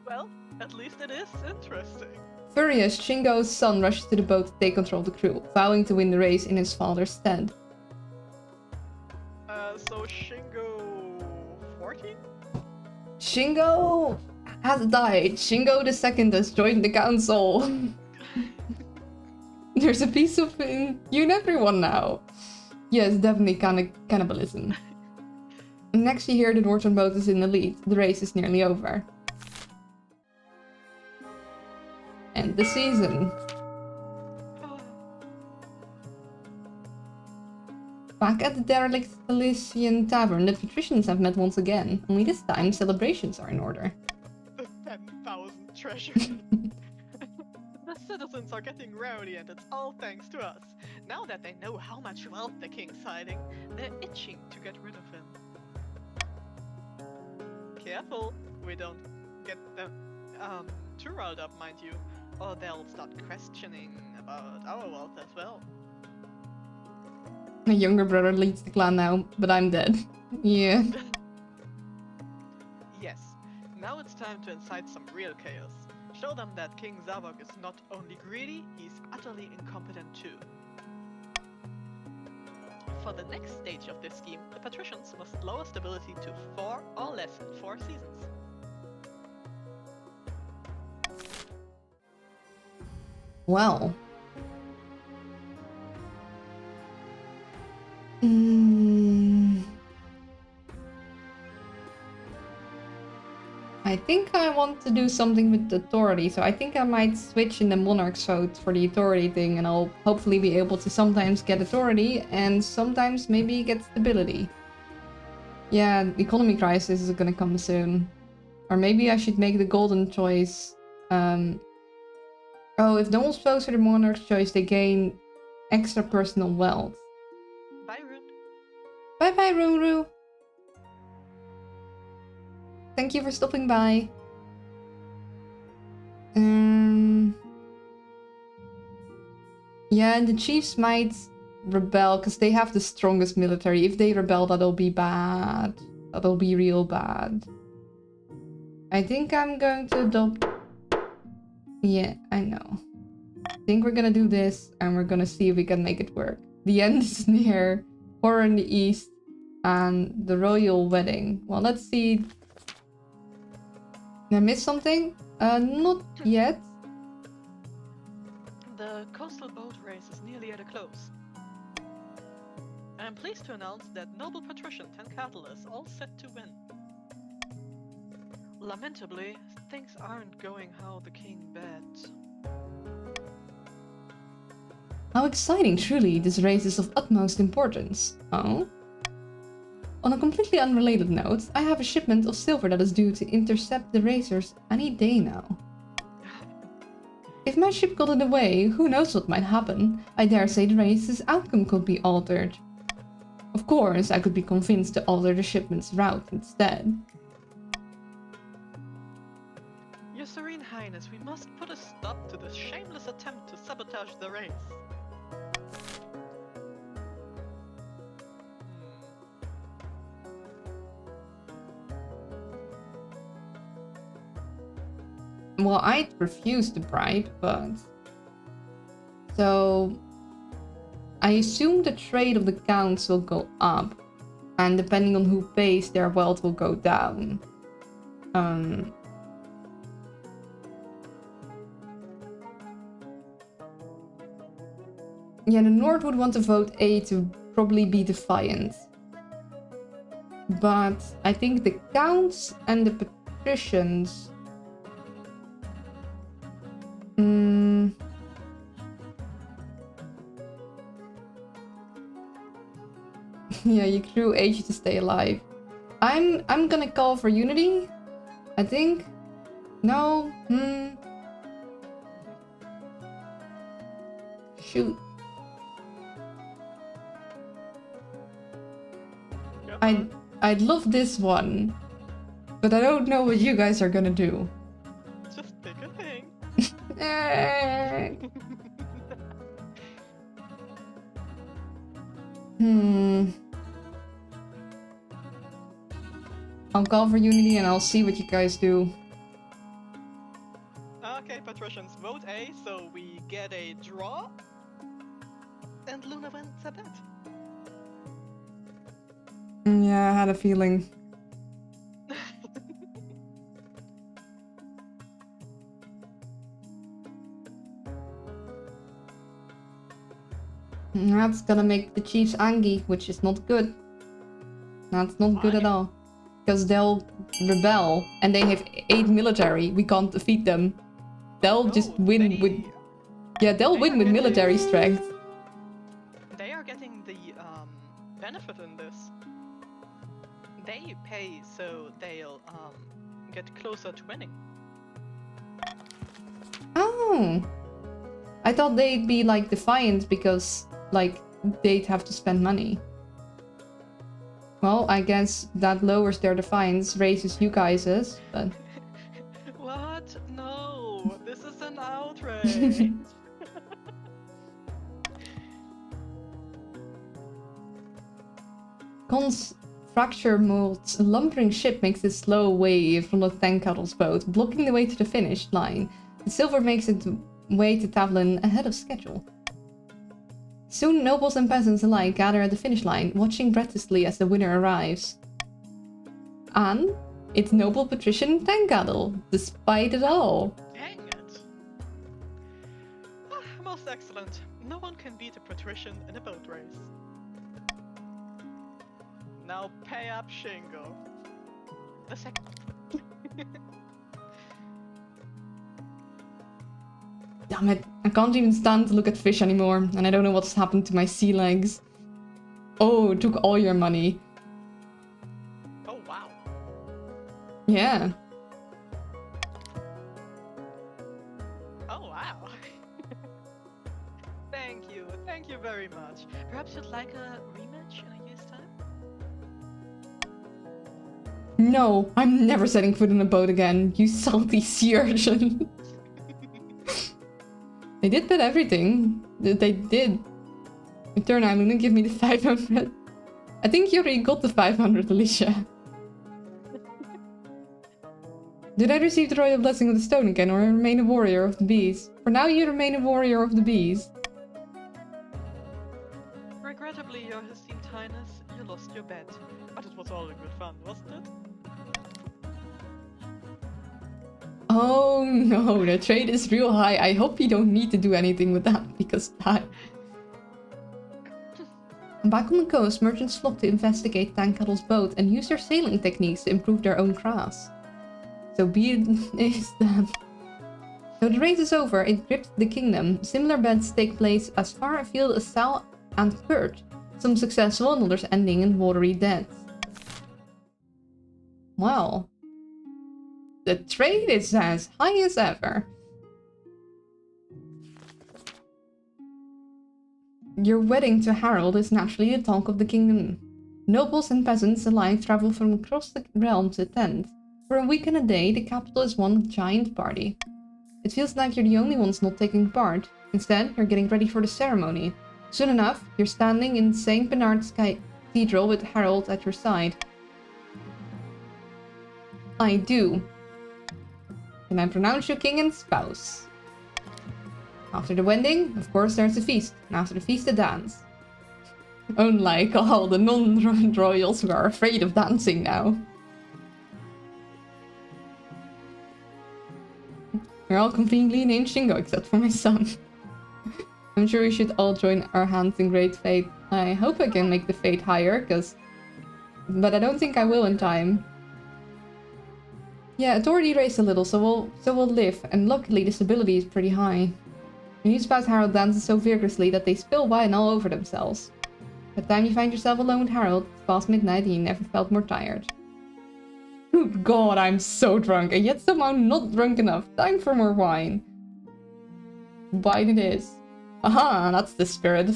Well, at least it is interesting. Furious, Shingo's son rushes to the boat to take control of the crew, vowing to win the race in his father's stead. So Shingo 14? Shingo has died. Shingo II has joined the council. There's a piece of you and everyone now. Yes, definitely cannibalism. Next you hear the northern boat is in the lead. The race is nearly over. End the season. Back at the derelict Elysian Tavern, the patricians have met once again. Only this time, celebrations are in order. The 10,000 treasures. The citizens are getting rowdy and it's all thanks to us. Now that they know how much wealth the king's hiding, they're itching to get rid of him. Careful, we don't get them too riled up, mind you, or they'll start questioning about our wealth as well. My younger brother leads the clan now, but I'm dead. Yeah. Yes, now it's time to incite some real chaos. Show them that King Zavok is not only greedy, he's utterly incompetent too. For the next stage of this scheme, the patricians must lower stability to 4 or less in 4 seasons. Well. I think I want to do something with the authority, so I think I might switch in the monarch's vote for the authority thing, and I'll hopefully be able to sometimes get authority and sometimes maybe get stability. Yeah, the economy crisis is gonna come soon. Or maybe I should make the golden choice. Oh, if no one votes for the monarch's choice, they gain extra personal wealth. Bye, Rune. Bye bye, Ruru. Thank you for stopping by. Yeah, and the chiefs might rebel because they have the strongest military. If they rebel, that'll be bad. That'll be real bad. I think I'm going to adopt... Yeah, I know. I think we're gonna do this and we're gonna see if we can make it work. The end is near, horror in the east, and the royal wedding. Well, let's see. Did I miss something? Not yet. The coastal boat race is nearly at a close. I am pleased to announce that noble patrician Tenkatl is all set to win. Lamentably, things aren't going how the king bet. How exciting, truly. This race is of utmost importance. Oh? On a completely unrelated note, I have a shipment of silver that is due to intercept the racers any day now. If my ship got in the way, who knows what might happen. I dare say the race's outcome could be altered. Of course, I could be convinced to alter the shipment's route instead. Your Serene Highness, we must put a stop to this shameless attempt to sabotage the race. Well, I'd refuse to bribe, but... So... I assume the trade of the counts will go up, and depending on who pays, their wealth will go down. Yeah, the North would want to vote A to probably be defiant. But I think the counts and the patricians... Yeah, you crew age to stay alive. I'm gonna call for unity, I think. No, Shoot. I'd love this one, but I don't know what you guys are gonna do. Just pick a thing. I'll call for unity and I'll see what you guys do. Okay, patricians, vote A, so we get a draw. And Luna wins at that. Yeah, I had a feeling. That's gonna make the Chiefs angry, which is not good. That's not good at all. Because they'll rebel, and they have 8 military. We can't defeat them. They'll just win with... Yeah, they'll win with military strength. They are getting the benefit in this. They pay, so they'll get closer to winning. Oh! I thought they'd be, like, defiant because, like, they'd have to spend money. Well, I guess that lowers their defiance, raises you guys's, but... What? No! This is an outrage! Cons fracture mold's lumbering ship makes a slow wave from the Tenkatl's boat, blocking the way to the finish line. The silver makes its way to Tavlin ahead of schedule. Soon, nobles and peasants alike gather at the finish line, watching breathlessly as the winner arrives. And it's noble patrician Tenkatl, despite it all. Dang it! Most excellent. No one can beat a patrician in a boat race. Now pay up, Shingo. The second. Damn it, I can't even stand to look at fish anymore, and I don't know what's happened to my sea legs. Oh, it took all your money. Oh, wow. Yeah. Oh, wow. Thank you very much. Perhaps you'd like a rematch in a year's time? No, I'm never setting foot in a boat again, you salty sea urchin. They did bet everything. They did. Return Island and give me the 500. I think you already got the 500, Alicia. Did I receive the royal blessing of the stone again, or remain a warrior of the bees? For now, you remain a warrior of the bees. Regrettably, your esteemed highness, you lost your bet. But it was all in good fun, wasn't it? Oh no, the trade is real high. I hope you don't need to do anything with that, because that... Back on the coast, merchants flock to investigate Tankettle's boat and use their sailing techniques to improve their own crafts. So be it is that. So the race is over, it gripped the kingdom. Similar bets take place as far afield as Sal and Kurt, some successful and others ending in watery deaths. Well, the trade is as high as ever. Your wedding to Harold is naturally the talk of the kingdom. Nobles and peasants alike travel from across the realm to attend. For a week and a day, the capital is one giant party. It feels like you're the only ones not taking part. Instead, you're getting ready for the ceremony. Soon enough, you're standing in St. Bernard's Cathedral with Harold at your side. I do. Can I pronounce you king and spouse? After the wedding, of course, there's a feast. And after the feast, a dance. Unlike all the non-royals who are afraid of dancing now. We're all completely in Shingo except for my son. I'm sure we should all join our hands in great fate. I hope I can make the fate higher, but I don't think I will in time. Yeah, it already raised a little, so we'll live, and luckily the stability is pretty high. The news about Harold dances so vigorously that they spill wine all over themselves. By the time you find yourself alone with Harold, it's past midnight and you never felt more tired. Good god, I'm so drunk, and yet somehow not drunk enough. Time for more wine. Wine it is. Aha, that's the spirit.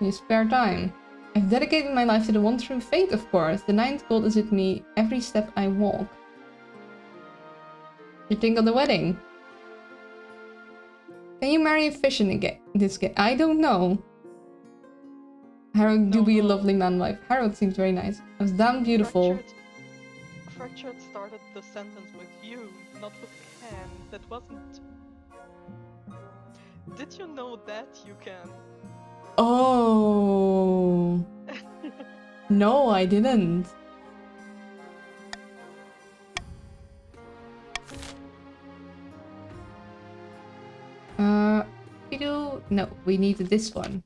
You spare time. I've dedicated my life to the one true fate, of course. The ninth god is with me every step I walk. You think of the wedding? Can you marry a fish in this game? I don't know. Harold do be a lovely man wife. Harold seems very nice. It was damn beautiful. Fractured started the sentence with you, not with can. That wasn't... Did you know that you can? Oh. No, I didn't. No, we needed this one.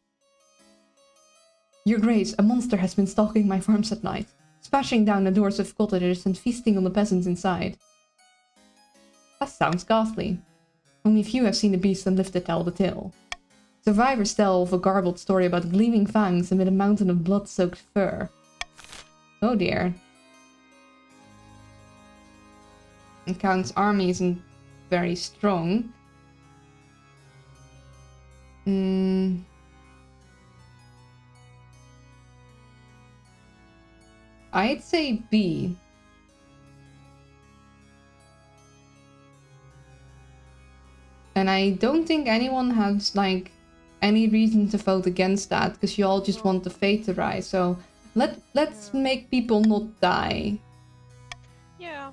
Your Grace, a monster has been stalking my farms at night, smashing down the doors of cottages and feasting on the peasants inside. That sounds ghastly. Only few have seen the beast and lived to tell the tale. Survivors tell of a garbled story about gleaming fangs amid a mountain of blood-soaked fur. Oh dear. The Count's army isn't very strong. I'd say B. And I don't think anyone has, like, any reason to vote against that, because you all just want the fate to rise. So let's make people not die. Yeah.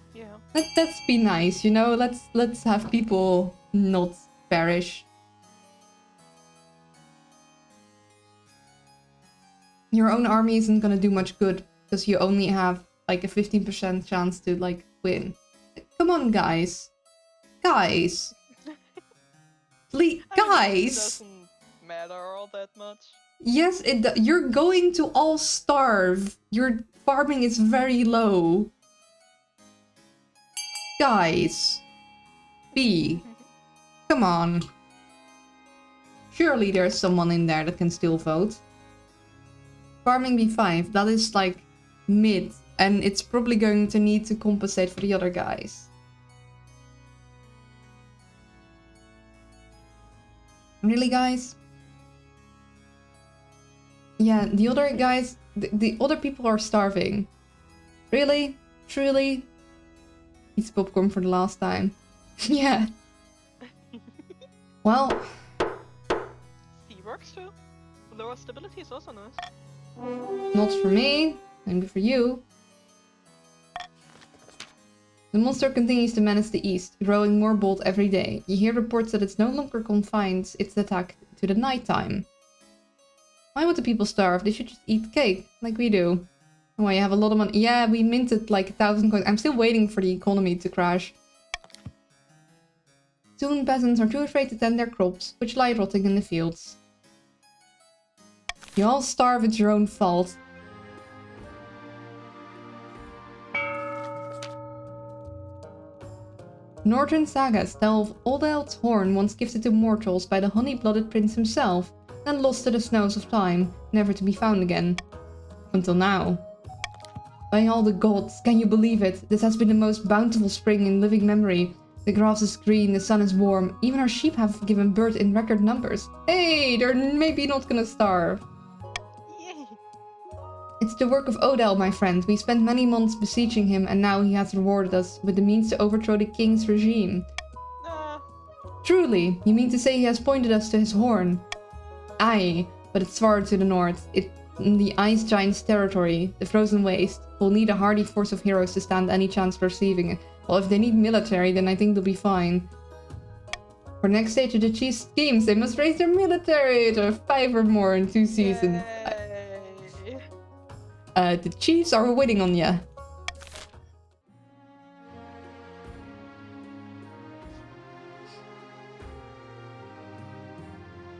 Let's be nice, you know? Let's have people not perish. Your own army isn't gonna do much good, because you only have, like, a 15% chance to, like, win. Come on, guys. Guys! Please, guys! It doesn't matter all that much. Yes, you're going to all starve. Your farming is very low. Guys. B. Come on. Surely there's someone in there that can still vote. Farming B5, that is like mid, and it's probably going to need to compensate for the other guys. Really, guys? Yeah, the other guys, the other people are starving. Really? Truly? Eats popcorn for the last time. Yeah. Well. C works too. Lower stability is also nice. Not for me, maybe for you. The monster continues to menace the east, growing more bold every day. You hear reports that it no longer confines its attack to the nighttime. Why would the people starve? They should just eat cake, like we do. Oh, you have a lot of money. Yeah, we minted like 1,000 coins. I'm still waiting for the economy to crash. Soon, peasants are too afraid to tend their crops, which lie rotting in the fields. You all starve, it's your own fault. Northern sagas tell of Old horn once gifted to mortals by the honey-blooded prince himself, then lost to the snows of time, never to be found again. Until now. By all the gods, can you believe it? This has been the most bountiful spring in living memory. The grass is green, the sun is warm, even our sheep have given birth in record numbers. Hey, they're maybe not gonna starve. Yay! It's the work of Odell, my friend. We spent many months besieging him and now he has rewarded us with the means to overthrow the king's regime. Truly, you mean to say he has pointed us to his horn? Aye, but it's far to the north. It's in the ice giant's territory, the frozen waste. We'll need a hardy force of heroes to stand any chance of receiving it. Well, if they need military, then I think they'll be fine. For next stage of the chief's schemes, they must raise their military to 5 or more in 2 seasons. The chiefs are waiting on ya.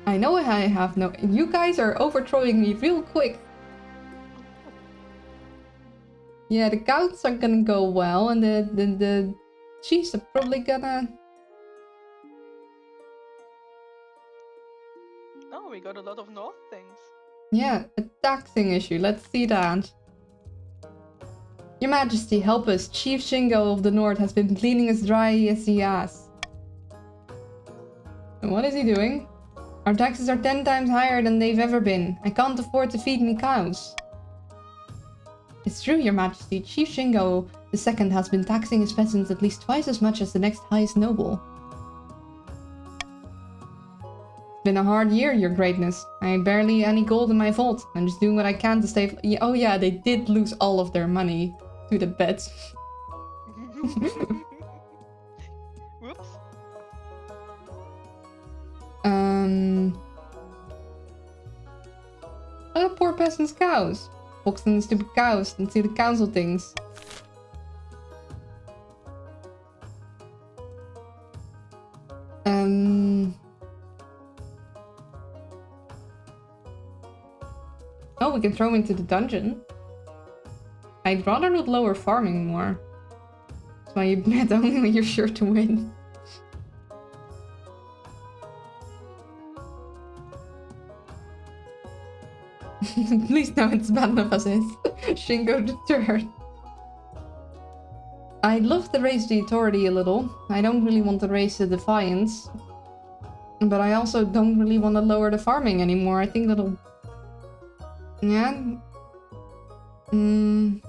I know I have no... You guys are overthrowing me real quick. Yeah, the counts are gonna go well, and the chiefs are probably gonna... Oh, we got a lot of north things. Yeah, a taxing issue. Let's see that. Your Majesty, help us. Chief Shingo of the North has been bleeding as dry as the ass. And what is he doing? Our taxes are 10 times higher than they've ever been. I can't afford to feed me cows. It's true, Your Majesty. Chief Shingo II has been taxing his peasants at least twice as much as the next highest noble. It's been a hard year, Your Greatness. I have barely any gold in my vault. I'm just doing what I can to save... Oh yeah, they did lose all of their money to the bets. Whoops. Oh, poor peasants' cows. Boxing the stupid cows and see the council things. Oh, we can throw him into the dungeon. I'd rather not lower farming more. That's why you bet only when you're sure to win. Please no, it's bad enough as is. Shingo deterred. I'd love to raise the authority a little. I don't really want to raise the defiance. But I also don't really want to lower the farming anymore. I think that'll... Yeah. Nord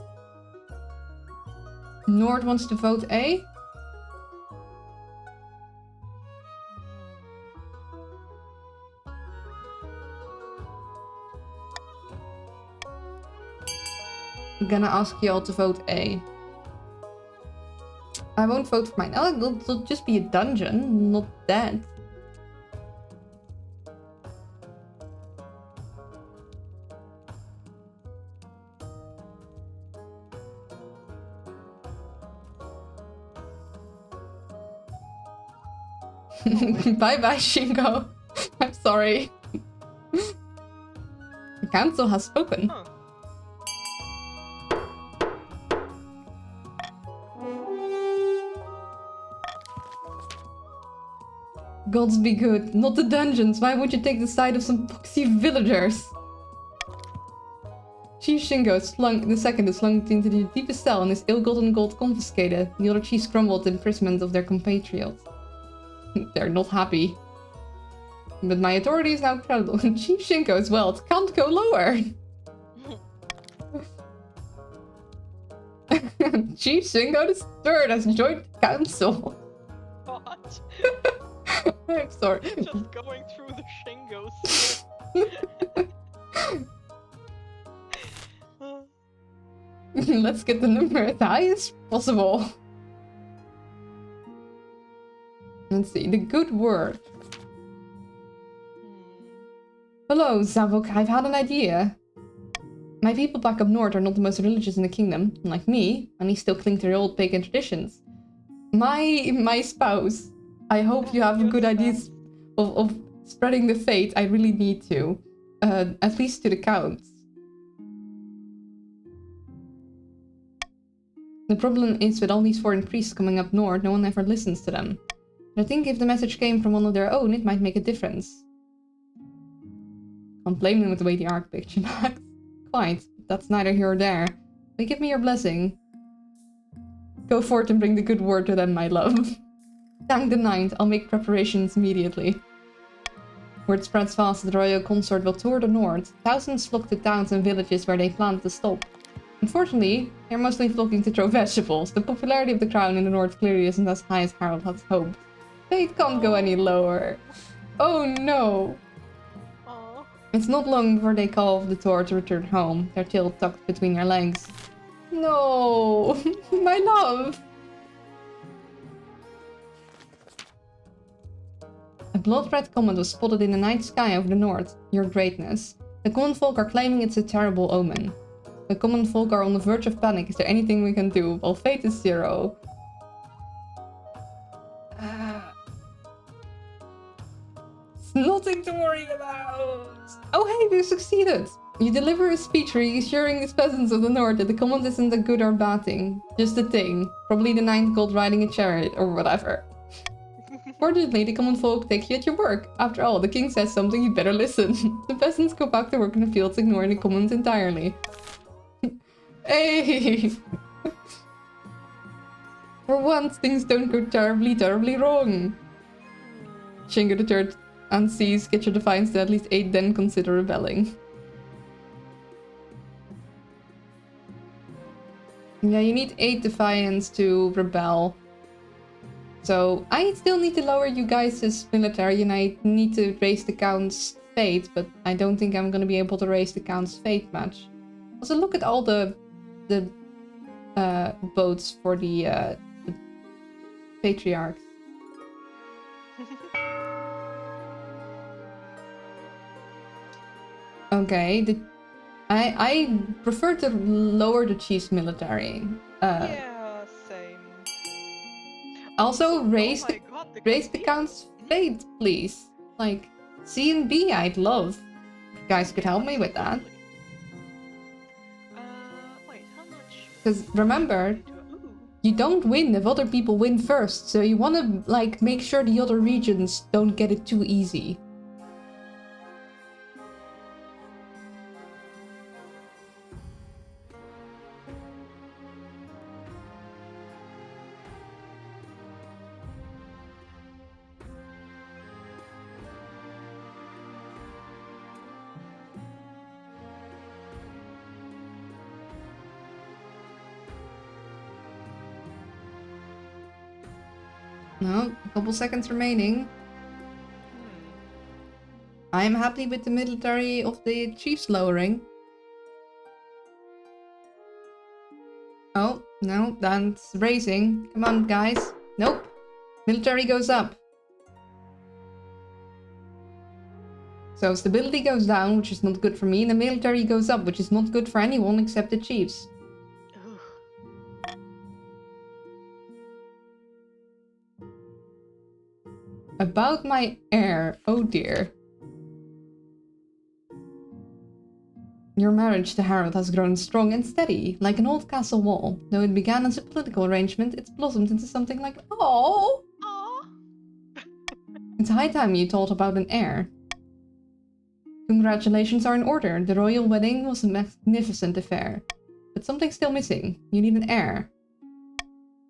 wants to vote A? I'm gonna ask you all to vote A. I won't vote for mine. Oh, it'll just be a dungeon, not that. Bye-bye, Shingo. I'm sorry. The council has spoken. Huh. Gods be good, not the dungeons. Why would you take the side of some poxy villagers? Chief Shingo the second is slung into the deepest cell and his ill-gotten gold confiscated. The other chiefs grumbled at the imprisonment of their compatriots. They're not happy. But my authority is now credible. Chief Shingo's wealth can't go lower. Chief Shingo III has joined the council. What? I'm sorry. Just going through the Shingos. Let's get the number as high as possible. Let's see, the good word. Hmm. Hello, Zavok, I've had an idea. My people back up north are not the most religious in the kingdom, unlike me, and they still cling to their old pagan traditions. My spouse, I hope you have Your good spouse. ideas of spreading the faith. I really need to. At least to the counts. The problem is with all these foreign priests coming up north, no one ever listens to them. But I think if the message came from one of their own, it might make a difference. Can't blame them with the way the Archbishop acts. Quite, but that's neither here or there. But give me your blessing. Go forth and bring the good word to them, my love. Thank the Ninth, I'll make preparations immediately. Word spreads fast that the royal consort will tour the north. Thousands flock to towns and villages where they plan to stop. Unfortunately, they're mostly flocking to throw vegetables. The popularity of the crown in the north clearly isn't as high as Harold had hoped. Fate can't go any lower. Oh no! Aw. It's not long before they call off the tour to return home, their tail tucked between their legs. No! My love! A blood-red comet was spotted in the night sky over the north, your greatness. The common folk are claiming it's a terrible omen. The common folk are on the verge of panic. Is there anything we can do? Well, fate is 0. It's nothing to worry about! Oh hey, you succeeded! You deliver a speech reassuring these peasants of the north that the command isn't a good or bad thing. Just a thing. Probably the ninth god riding a chariot or whatever. Fortunately, the common folk take you at your work. After all, the king says something, you better listen. The peasants go back to work in the fields, ignoring the commons entirely. Hey! For once, things don't go terribly, terribly wrong. Shingo the Third and sees get your defiance to at least 8, then consider rebelling. Yeah, you need 8 defiance to rebel. So, I still need to lower you guys' military and I need to raise the count's fate, but I don't think I'm gonna be able to raise the count's fate much. Also, look at all the boats for the patriarchs. Okay, I prefer to lower the chief's military. Yeah, same. Also, raise oh the my God, raise the count's fate, please. Like C and B, I'd love. If you guys could help me with that. Wait, how much? Because remember, you don't win if other people win first, so you want to like make sure the other regions don't get it too easy. No, a couple seconds remaining. I am happy with the military of the chiefs lowering. Oh, no, that's raising. Come on, guys. Nope. Military goes up. So stability goes down, which is not good for me, and the military goes up, which is not good for anyone except the chiefs. About my heir, oh dear. Your marriage to Harold has grown strong and steady, like an old castle wall. Though it began as a political arrangement, it's blossomed into something like, oh. It's high time you thought about an heir. Congratulations are in order. The royal wedding was a magnificent affair. But something's still missing. You need an heir.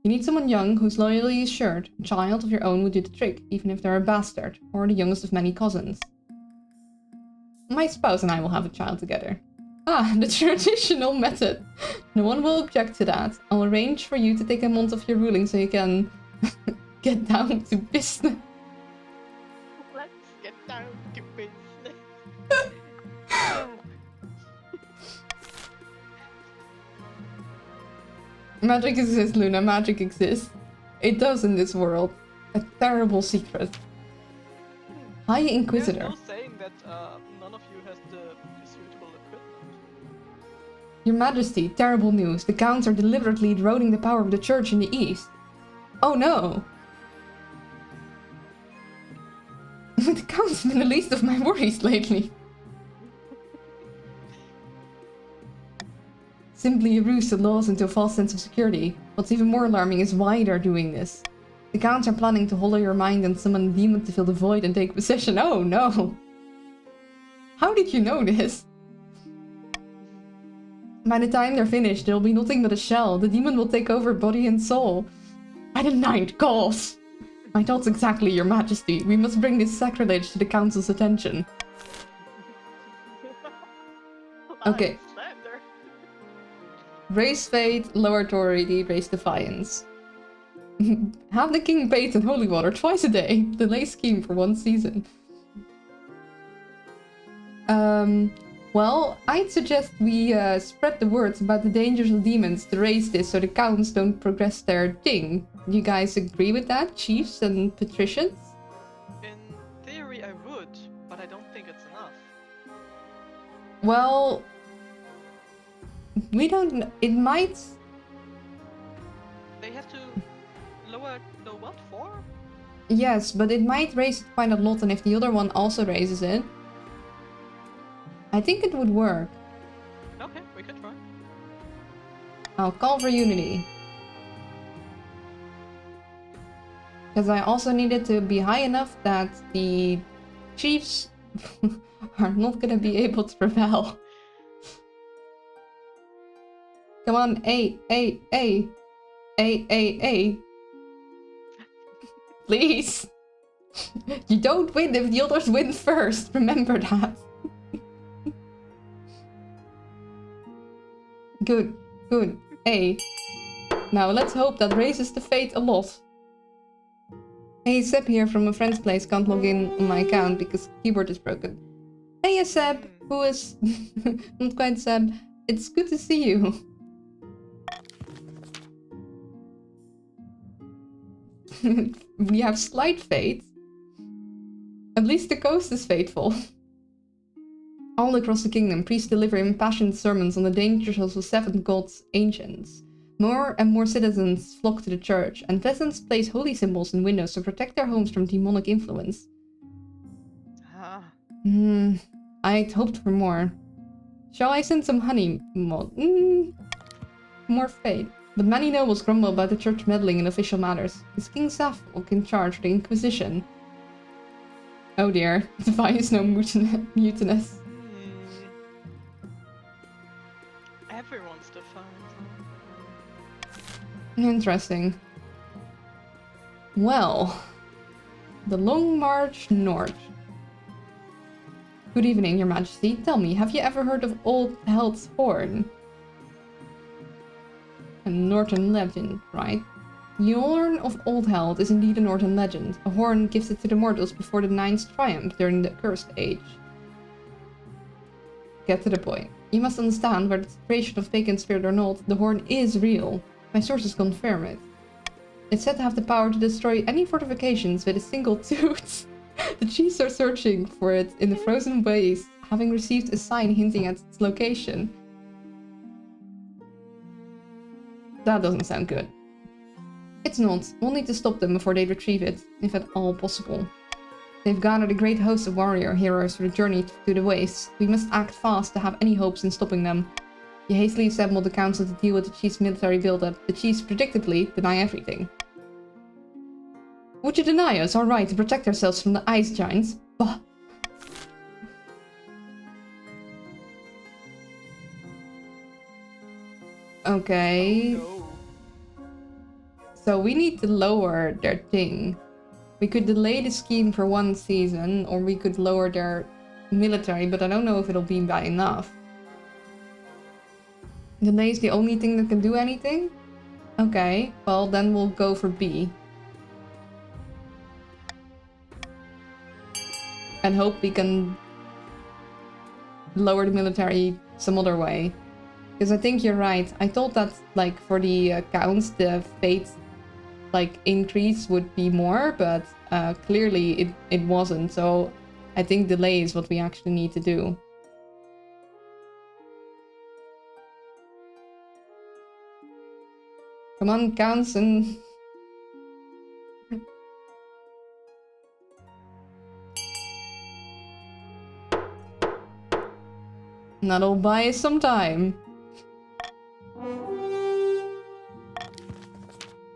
You need someone young whose loyalty is assured. A child of your own would do the trick, even if they're a bastard, or the youngest of many cousins. My spouse and I will have a child together. Ah, the traditional method. No one will object to that. I'll arrange for you to take a month of your ruling so you can get down to business. Let's get down to business. Magic exists, Luna. Magic exists. It does in this world. A terrible secret. High Inquisitor. There's no saying that none of you has the suitable equipment. Your Majesty, terrible news. The Counts are deliberately eroding the power of the Church in the East. Oh no! The Count's been the least of my worries lately. Simply roost the laws into a false sense of security. What's even more alarming is why they're doing this. The Counts are planning to hollow your mind and summon a demon to fill the void and take possession. Oh no! How did you know this? By the time they're finished, there'll be nothing but a shell. The demon will take over body and soul. By the night calls! My thoughts exactly, Your Majesty. We must bring this sacrilege to the Council's attention. Okay. Raise faith, lower authority, raise defiance. Have the king bathe in holy water twice a day. Delay scheme for 1 season. Well, I'd suggest we spread the words about the dangers of demons to raise this so the counts don't progress their thing. Do you guys agree with that, chiefs and patricians? In theory, I would, but I don't think it's enough. Well, we don't. It might. They have to lower the what for? Yes, but it might raise it quite a lot, and if the other one also raises it, I think it would work. Okay, we can try. I'll call for unity. Because I also need it to be high enough that the chiefs are not gonna be able to rebel. Come on, A. Please. You don't win if the others win first. Remember that. Good. A. Now let's hope that raises the fate a lot. Hey, Seb here from a friend's place. Can't log in on my account because keyboard is broken. Hey, Seb, who is not quite Seb. It's good to see you. We have slight fate. At least the coast is faithful. All across the kingdom, priests deliver impassioned sermons on the dangers of the 7 gods' ancients. More and more citizens flock to the church, and peasants place holy symbols in windows to protect their homes from demonic influence. I'd hoped for more. Shall I send some honey? More fate. But many nobles grumble about the church meddling in official matters. Is King Saffolk in charge of the Inquisition? Oh dear, Defy is no mutinous. Everyone's defiant. Interesting. Well, the Long March North. Good evening, Your Majesty. Tell me, have you ever heard of Old Held's Horn? A northern legend, right? The horn of Old Held is indeed a northern legend. A horn gifted to the mortals before the Nine's triumph during the Cursed Age. Get to the point. You must understand, whether it's creation of pagan spirit or not, the horn is real. My sources confirm it. It's said to have the power to destroy any fortifications with a single tooth. The chiefs are searching for it in the frozen waste, having received a sign hinting at its location. That doesn't sound good. It's not. We'll need to stop them before they retrieve it, if at all possible. They've gathered a great host of warrior heroes for the journey to the waste. We must act fast to have any hopes in stopping them. You hastily assemble the council to deal with the chief's military buildup. The chiefs predictably deny everything. Would you deny us our right to protect ourselves from the ice giants? Bah. Okay. Oh, no. So we need to lower their thing. We could delay the scheme for 1 season, or we could lower their military, but I don't know if it'll be by enough. Delay is the only thing that can do anything? Okay, well then we'll go for B. And hope we can lower the military some other way. Because I think you're right. I thought that, like, for the counts, the fate like increase would be more, but clearly it wasn't. So I think delay is what we actually need to do. Come on, counts and... That'll buy us some time.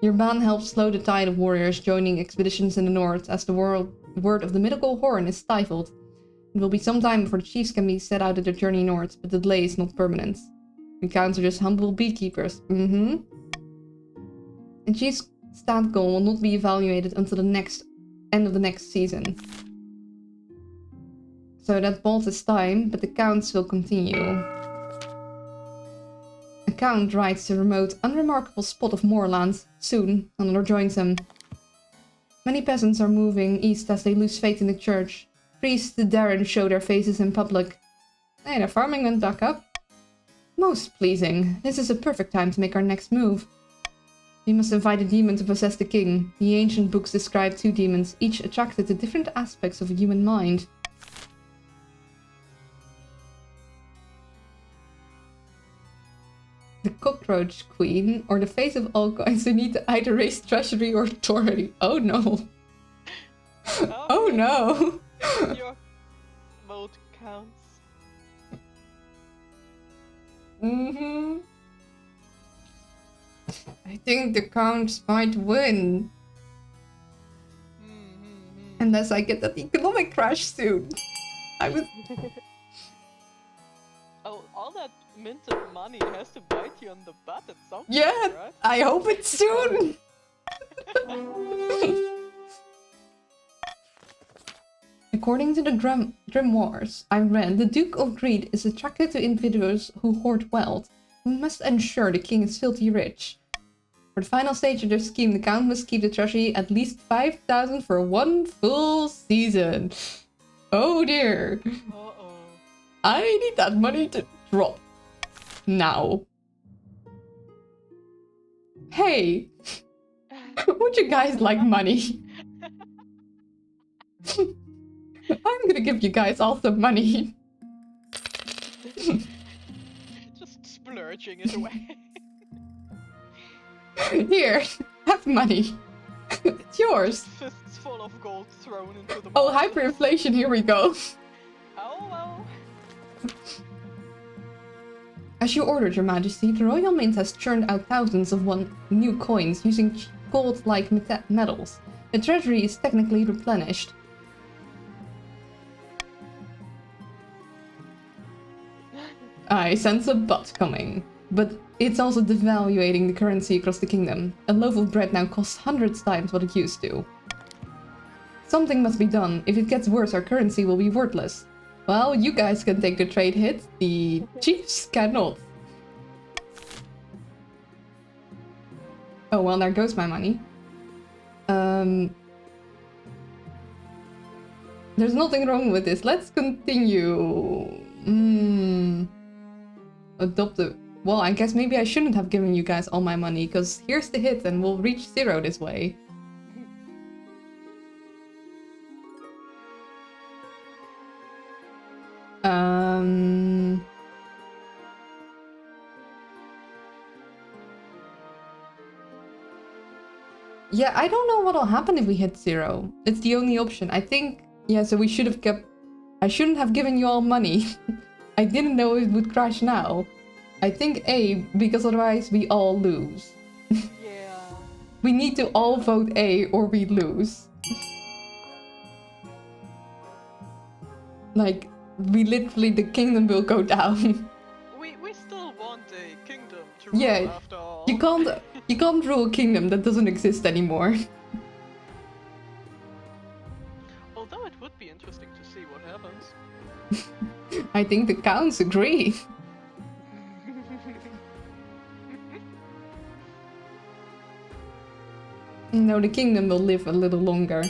Your ban helps slow the tide of warriors joining expeditions in the north as the word of the mythical horn is stifled. It will be some time before the chiefs can be set out on their journey north, but the delay is not permanent. The counts are just humble beekeepers. A chief's stat goal will not be evaluated until the end of the next season. So that bought us time, but the counts will continue. A count rides to a remote, unremarkable spot of moorland. Soon, another joins them. Many peasants are moving east as they lose faith in the church. Priests daren't show their faces in public. Hey, their farming went back up. Most pleasing. This is a perfect time to make our next move. We must invite a demon to possess the king. The ancient books describe 2 demons, each attracted to different aspects of a human mind. The cockroach queen, or the face of all coins who need to either raise treasury or authority. Oh no. Oh no. Your vote counts. I think the counts might win. Unless I get that economic crash soon. I would... Oh, all that minted money has to bite you on the butt at some point, Yeah, right? I hope it's soon. According to the grimoires I read, the Duke of Greed is attracted to individuals who hoard wealth. We must ensure the king is filthy rich. For the final stage of their scheme, the count must keep the treasury at least 5,000 for 1 full season. Oh dear. Uh-oh. I need that money to drop. Now. Hey! Would you guys like money? I'm gonna give you guys all some money. Just splurging it away. Here, have money. It's yours. Fists full of gold thrown into the Oh, market. hyperinflation, here we go. Oh well. As you ordered, Your Majesty, the Royal Mint has churned out thousands of new coins using gold-like metals. The treasury is technically replenished. I sense a but coming. But it's also devaluating the currency across the kingdom. A loaf of bread now costs hundreds times what it used to. Something must be done. If it gets worse, our currency will be worthless. Well, you guys can take the trade hit. The chiefs cannot. Oh, well, there goes my money. There's nothing wrong with this. Let's continue. Adopt the... Well, I guess maybe I shouldn't have given you guys all my money, because here's the hit and we'll reach 0 this way. Yeah, I don't know what'll happen if we hit 0. It's the only option. I think... Yeah, so we should have kept... I shouldn't have given you all money. I didn't know it would crash now. I think A, because otherwise we all lose. Yeah. We need to all vote A or we lose. Like, we literally, the kingdom will go down. We still want a kingdom to rule Yeah, after all. you can't rule a kingdom that doesn't exist anymore. Although it would be interesting to see what happens. I think the counts agree. No, the kingdom will live a little longer.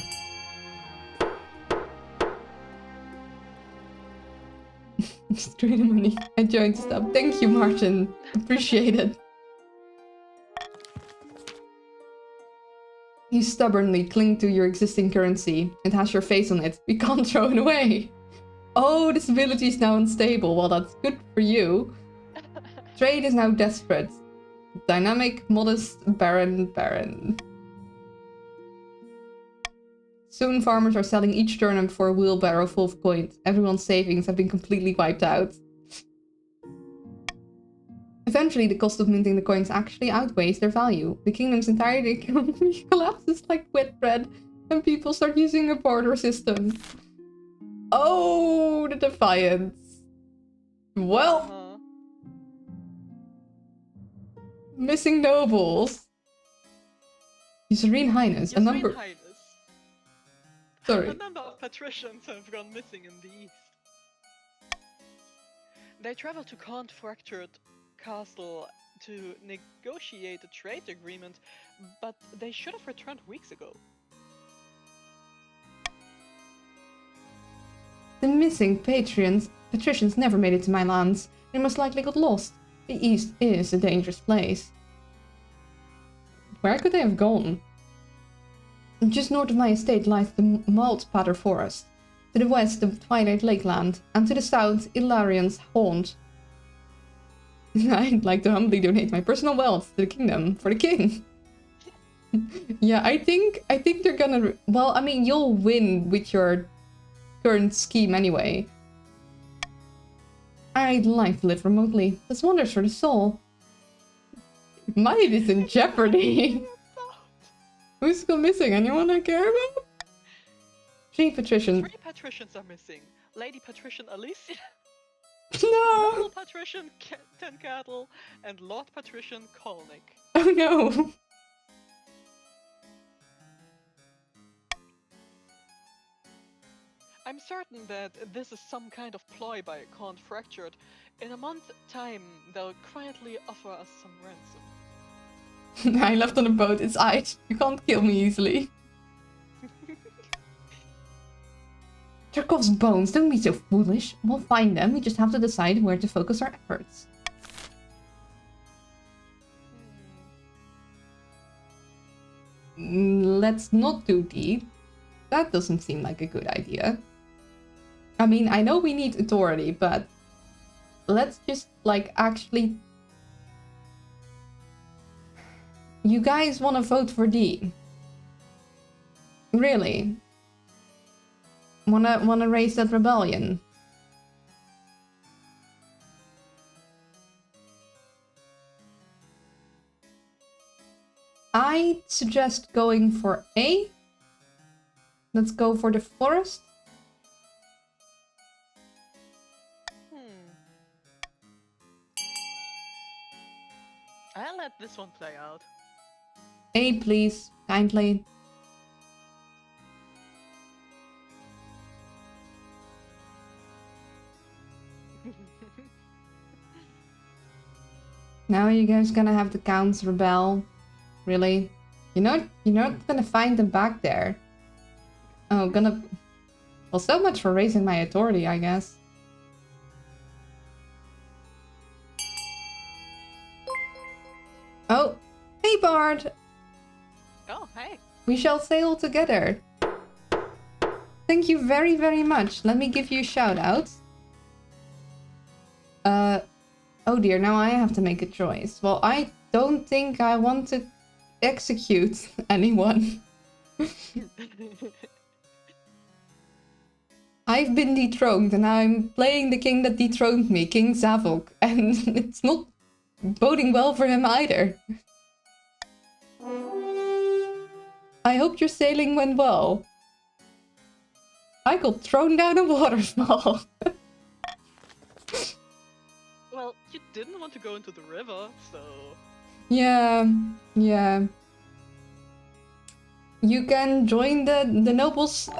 Straight money. I joined stuff. Thank you, Martin. Appreciate it. You stubbornly cling to your existing currency. It has your face on it. We can't throw it away. Oh, this ability is now unstable. Well, that's good for you. Trade is now desperate. Dynamic, modest, barren. Soon farmers are selling each turnip for a wheelbarrow full of coins. Everyone's savings have been completely wiped out. Eventually, the cost of minting the coins actually outweighs their value. The kingdom's entire economy collapses like wet bread, and people start using a barter system. Oh, the defiance. Well, missing nobles. Your Serene Highness, a number... Sorry. A number of patricians have gone missing in the east. They traveled to Count Fractured Castle to negotiate a trade agreement, but they should have returned weeks ago. The missing patricians never made it to my lands. They most likely got lost. The east is a dangerous place. Where could they have gone? Just north of my estate lies the Maltpater Forest. To the west, the Twilight Lakeland, and to the south, Ilarion's Haunt. I'd like to humbly donate my personal wealth to the kingdom for the king. Yeah, I think they're gonna... Well, I mean, you'll win with your current scheme anyway. I'd like to live remotely. That's wonders for the soul. Might is in jeopardy. Who's still missing? Anyone I care about? 3 patricians. 3 patricians are missing. Lady Patrician Alicia. No! Noble Patrician Ten Cattle and Lord Patrician Kolnick. Oh no! I'm certain that this is some kind of ploy by Count Fractured. In a month's time, they'll quietly offer us some ransom. I left on a boat, it's ice. You can't kill me easily. Tarkov's bones, don't be so foolish. We'll find them, we just have to decide where to focus our efforts. Let's not do deep. That doesn't seem like a good idea. I mean, I know we need authority, but let's just, like, actually... You guys want to vote for D? Really? Wanna raise that rebellion? I suggest going for A. Let's go for the forest. I'll let this one play out. A, please, kindly. Now you guys gonna have the counts rebel? Really? You're not gonna find them back there. Oh, gonna... Well, so much for raising my authority, I guess. Oh, hey Bard! Oh, hey! We shall sail together. Thank you very, very much. Let me give you a shout out. Oh dear, now I have to make a choice. Well, I don't think I want to execute anyone. I've been dethroned and I'm playing the king that dethroned me, King Zavok, and it's not boding well for him either. I hope your sailing went well. I got thrown down a waterfall. Well, you didn't want to go into the river, so... Yeah. You can join the nobles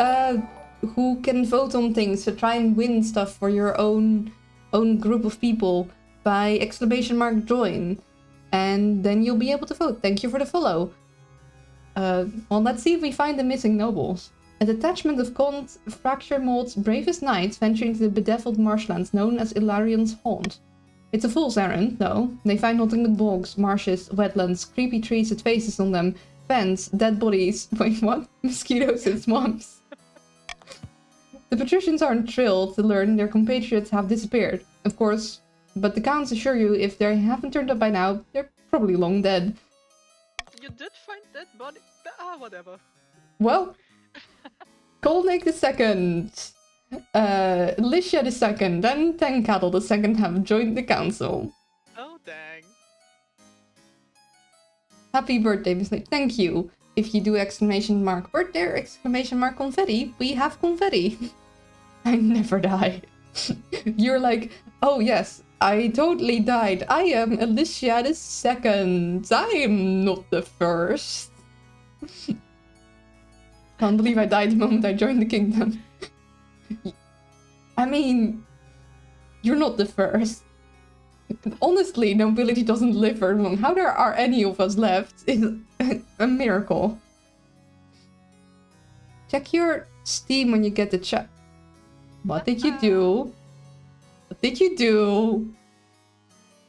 who can vote on things to try and win stuff for your own group of people by !join. And then you'll be able to vote. Thank you for the follow. Well, let's see if we find the missing nobles. A detachment of Count Fracture Mault's bravest knights venturing to the bedeviled marshlands known as Ilarion's Haunt. It's a fool's errand, though. They find nothing but bogs, marshes, wetlands, creepy trees with faces on them, fence, dead bodies. Wait, what? Mosquitoes and swamps. The patricians aren't thrilled to learn their compatriots have disappeared, of course, but the counts assure you if they haven't turned up by now, they're probably long dead. You did find that body? Whatever. Well, Kolnik II, Licia II, and Tenkadel II have joined the council. Oh, dang. Happy birthday, Miss Lee. Thank you. If you do exclamation mark birthday or exclamation mark confetti, we have confetti. I never die. You're like, oh yes, I totally died. I am Alicia II. I am not the first. Can't believe I died the moment I joined the kingdom. I mean, you're not the first. Honestly, nobility doesn't live very long. How there are any of us left is a miracle. Check your Steam when you get the chat. What did you do? What did you do?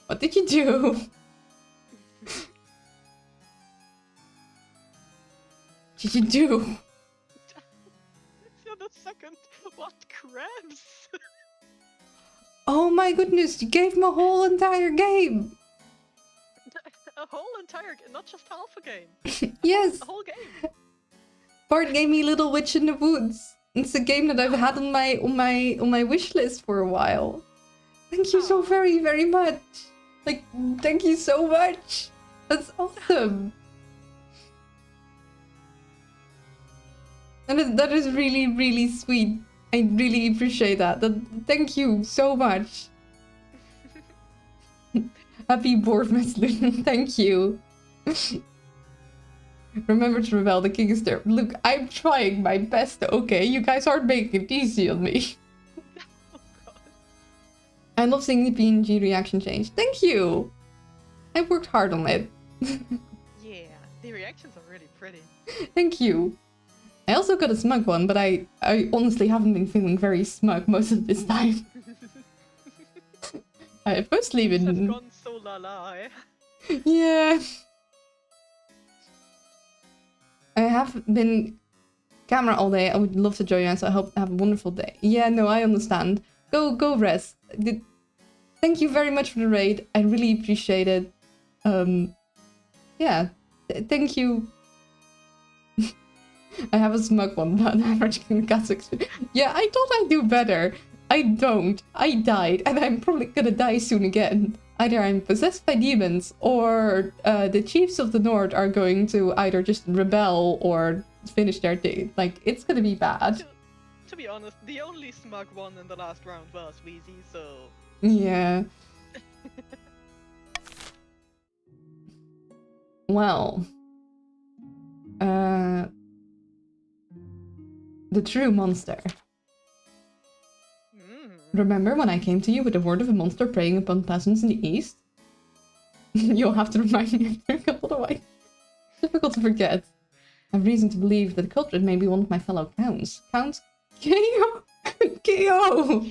What did you do? What did you do? You're the second. What crabs? Oh my goodness, you gave him a whole entire game. A whole entire game, not just half a game. Yes. A whole game. Bart gave me Little Witch in the Woods. It's a game that I've had on my wish list for a while. Thank you so very, very much. Like, thank you so much. That's awesome. And that is really, really sweet. I really appreciate that. Thank you so much. Happy board, Miss Luna. Thank you. Remember to rebel, the king is there. Look, I'm trying my best, okay? You guys aren't making it easy on me. Oh, God. I love seeing the PNG reaction change. Thank you! I worked hard on it. Yeah, the reactions are really pretty. Thank you. I also got a smug one, but I honestly haven't been feeling very smug most of this time. I've mostly been... It's gone so la-la, eh? Yeah. I have been camera all day. I would love to join you, so I hope to have a wonderful day. Yeah, no, I understand. Go rest. Thank you very much for the raid. I really appreciate it. Yeah. Thank you. I have a smug one about average Kazakhs. Yeah, I thought I'd do better. I don't. I died, and I'm probably gonna die soon again. Either I'm possessed by demons, or the chiefs of the north are going to either just rebel or finish their thing. Like, it's gonna be bad. To be honest, the only smug one in the last round was Wheezy, so... Yeah. Well. The true monster. Remember when I came to you with the word of a monster preying upon peasants in the east? You'll have to remind me of otherwise. Difficult to forget. I have reason to believe that the culprit may be one of my fellow counts. Count? K.O. K.O.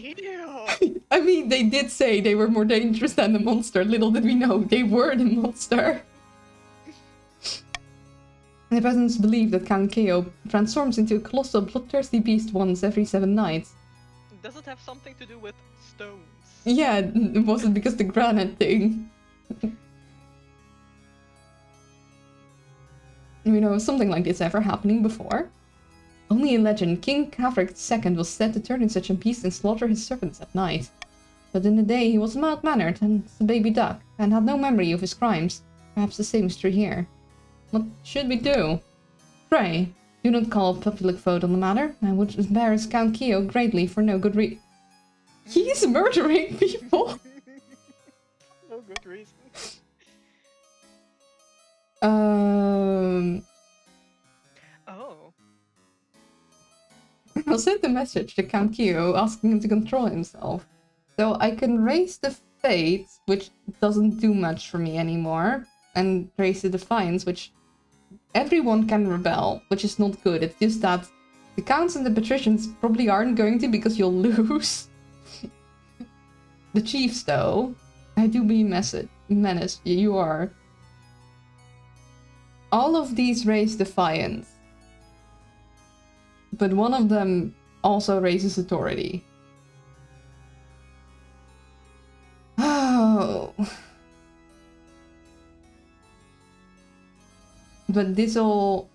I mean, they did say they were more dangerous than the monster. Little did we know, they were the monster. The peasants believe that Count K.O. transforms into a colossal bloodthirsty beast once every 7 nights. Does it have something to do with stones? Yeah, it wasn't because the granite thing. You know, something like this ever happening before? Only in legend, King Kavrik II was said to turn into such a beast and slaughter his servants at night. But in the day he was mild-mannered and a baby duck, and had no memory of his crimes. Perhaps the same is true here. What should we do? Pray, do not call a public vote on the matter. I would embarrass Count Keo greatly for no good reason. He's murdering people! No good reason. Oh. I'll send a message to Count Keo asking him to control himself. So I can raise the fate, which doesn't do much for me anymore, and raise the defiance, which everyone can rebel, which is not good. It's just that the counts and the patricians probably aren't going to because you'll lose. The chiefs, though, I do be menaced. You are. all of these raise defiance. But one of them also raises authority. Oh. But this'll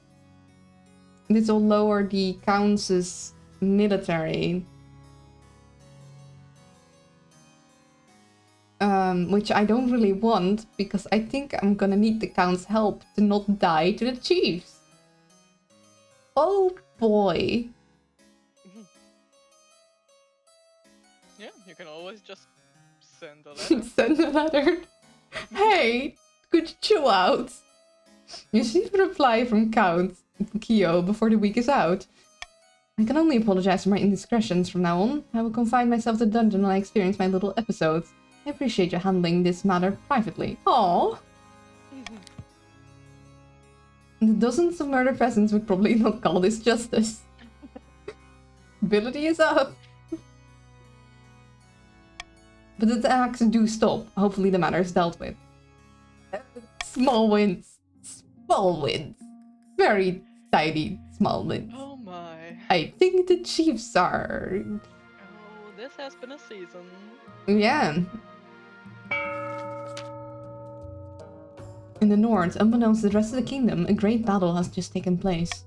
lower the Count's military. Which I don't really want, because I think I'm gonna need the Count's help to not die to the chiefs. Oh boy. Yeah, you can always just send a letter. Send a letter. Hey, could you chill out? You received a reply from Count Kyo before the week is out. I can only apologize for my indiscretions from now on. I will confine myself to the dungeon when I experience my little episodes. I appreciate you handling this matter privately. Aww. The dozens of murder peasants would probably not call this justice. Ability is up. But the attacks do stop. Hopefully the matter is dealt with. Small wins. Small wins. Very tiny small wins. Oh my. I think the chiefs are... Oh, this has been a season. Yeah. In the north, unbeknownst to the rest of the kingdom, a great battle has just taken place.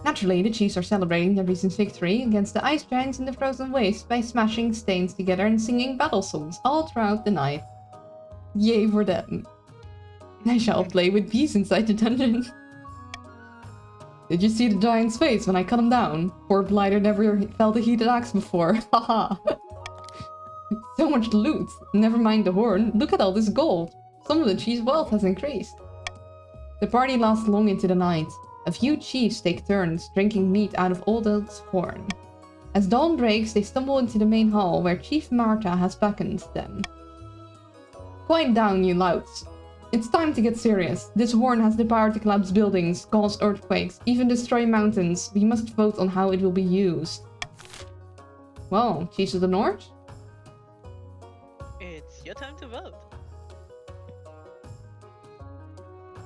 Naturally, the chiefs are celebrating their recent victory against the ice giants in the frozen waste by smashing stains together and singing battle songs all throughout the night. Yay for them. I shall play with bees inside the dungeon. Did you see the giant's face when I cut him down? Poor blighter never felt a heated axe before. Haha. So much loot. Never mind the horn. Look at all this gold. Some of the chief's wealth has increased. The party lasts long into the night. A few chiefs take turns drinking meat out of Old Elk's horn. As dawn breaks, they stumble into the main hall where Chief Marta has beckoned them. Quiet down, you louts. It's time to get serious. This horn has the power to collapse buildings, cause earthquakes, even destroy mountains. We must vote on how it will be used. Well, Chiefs of the North? It's your time to vote.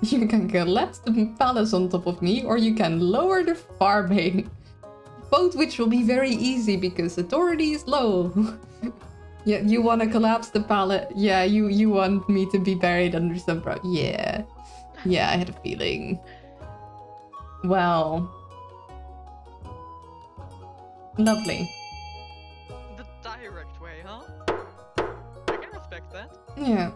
You can collapse the palace on top of me, or you can lower the farbane. Both which will be very easy because authority is low. Yeah, you want to collapse the palace? Yeah, you want me to be buried under some Yeah. Yeah, I had a feeling. Well. Lovely. The direct way, huh? I can respect that. Yeah.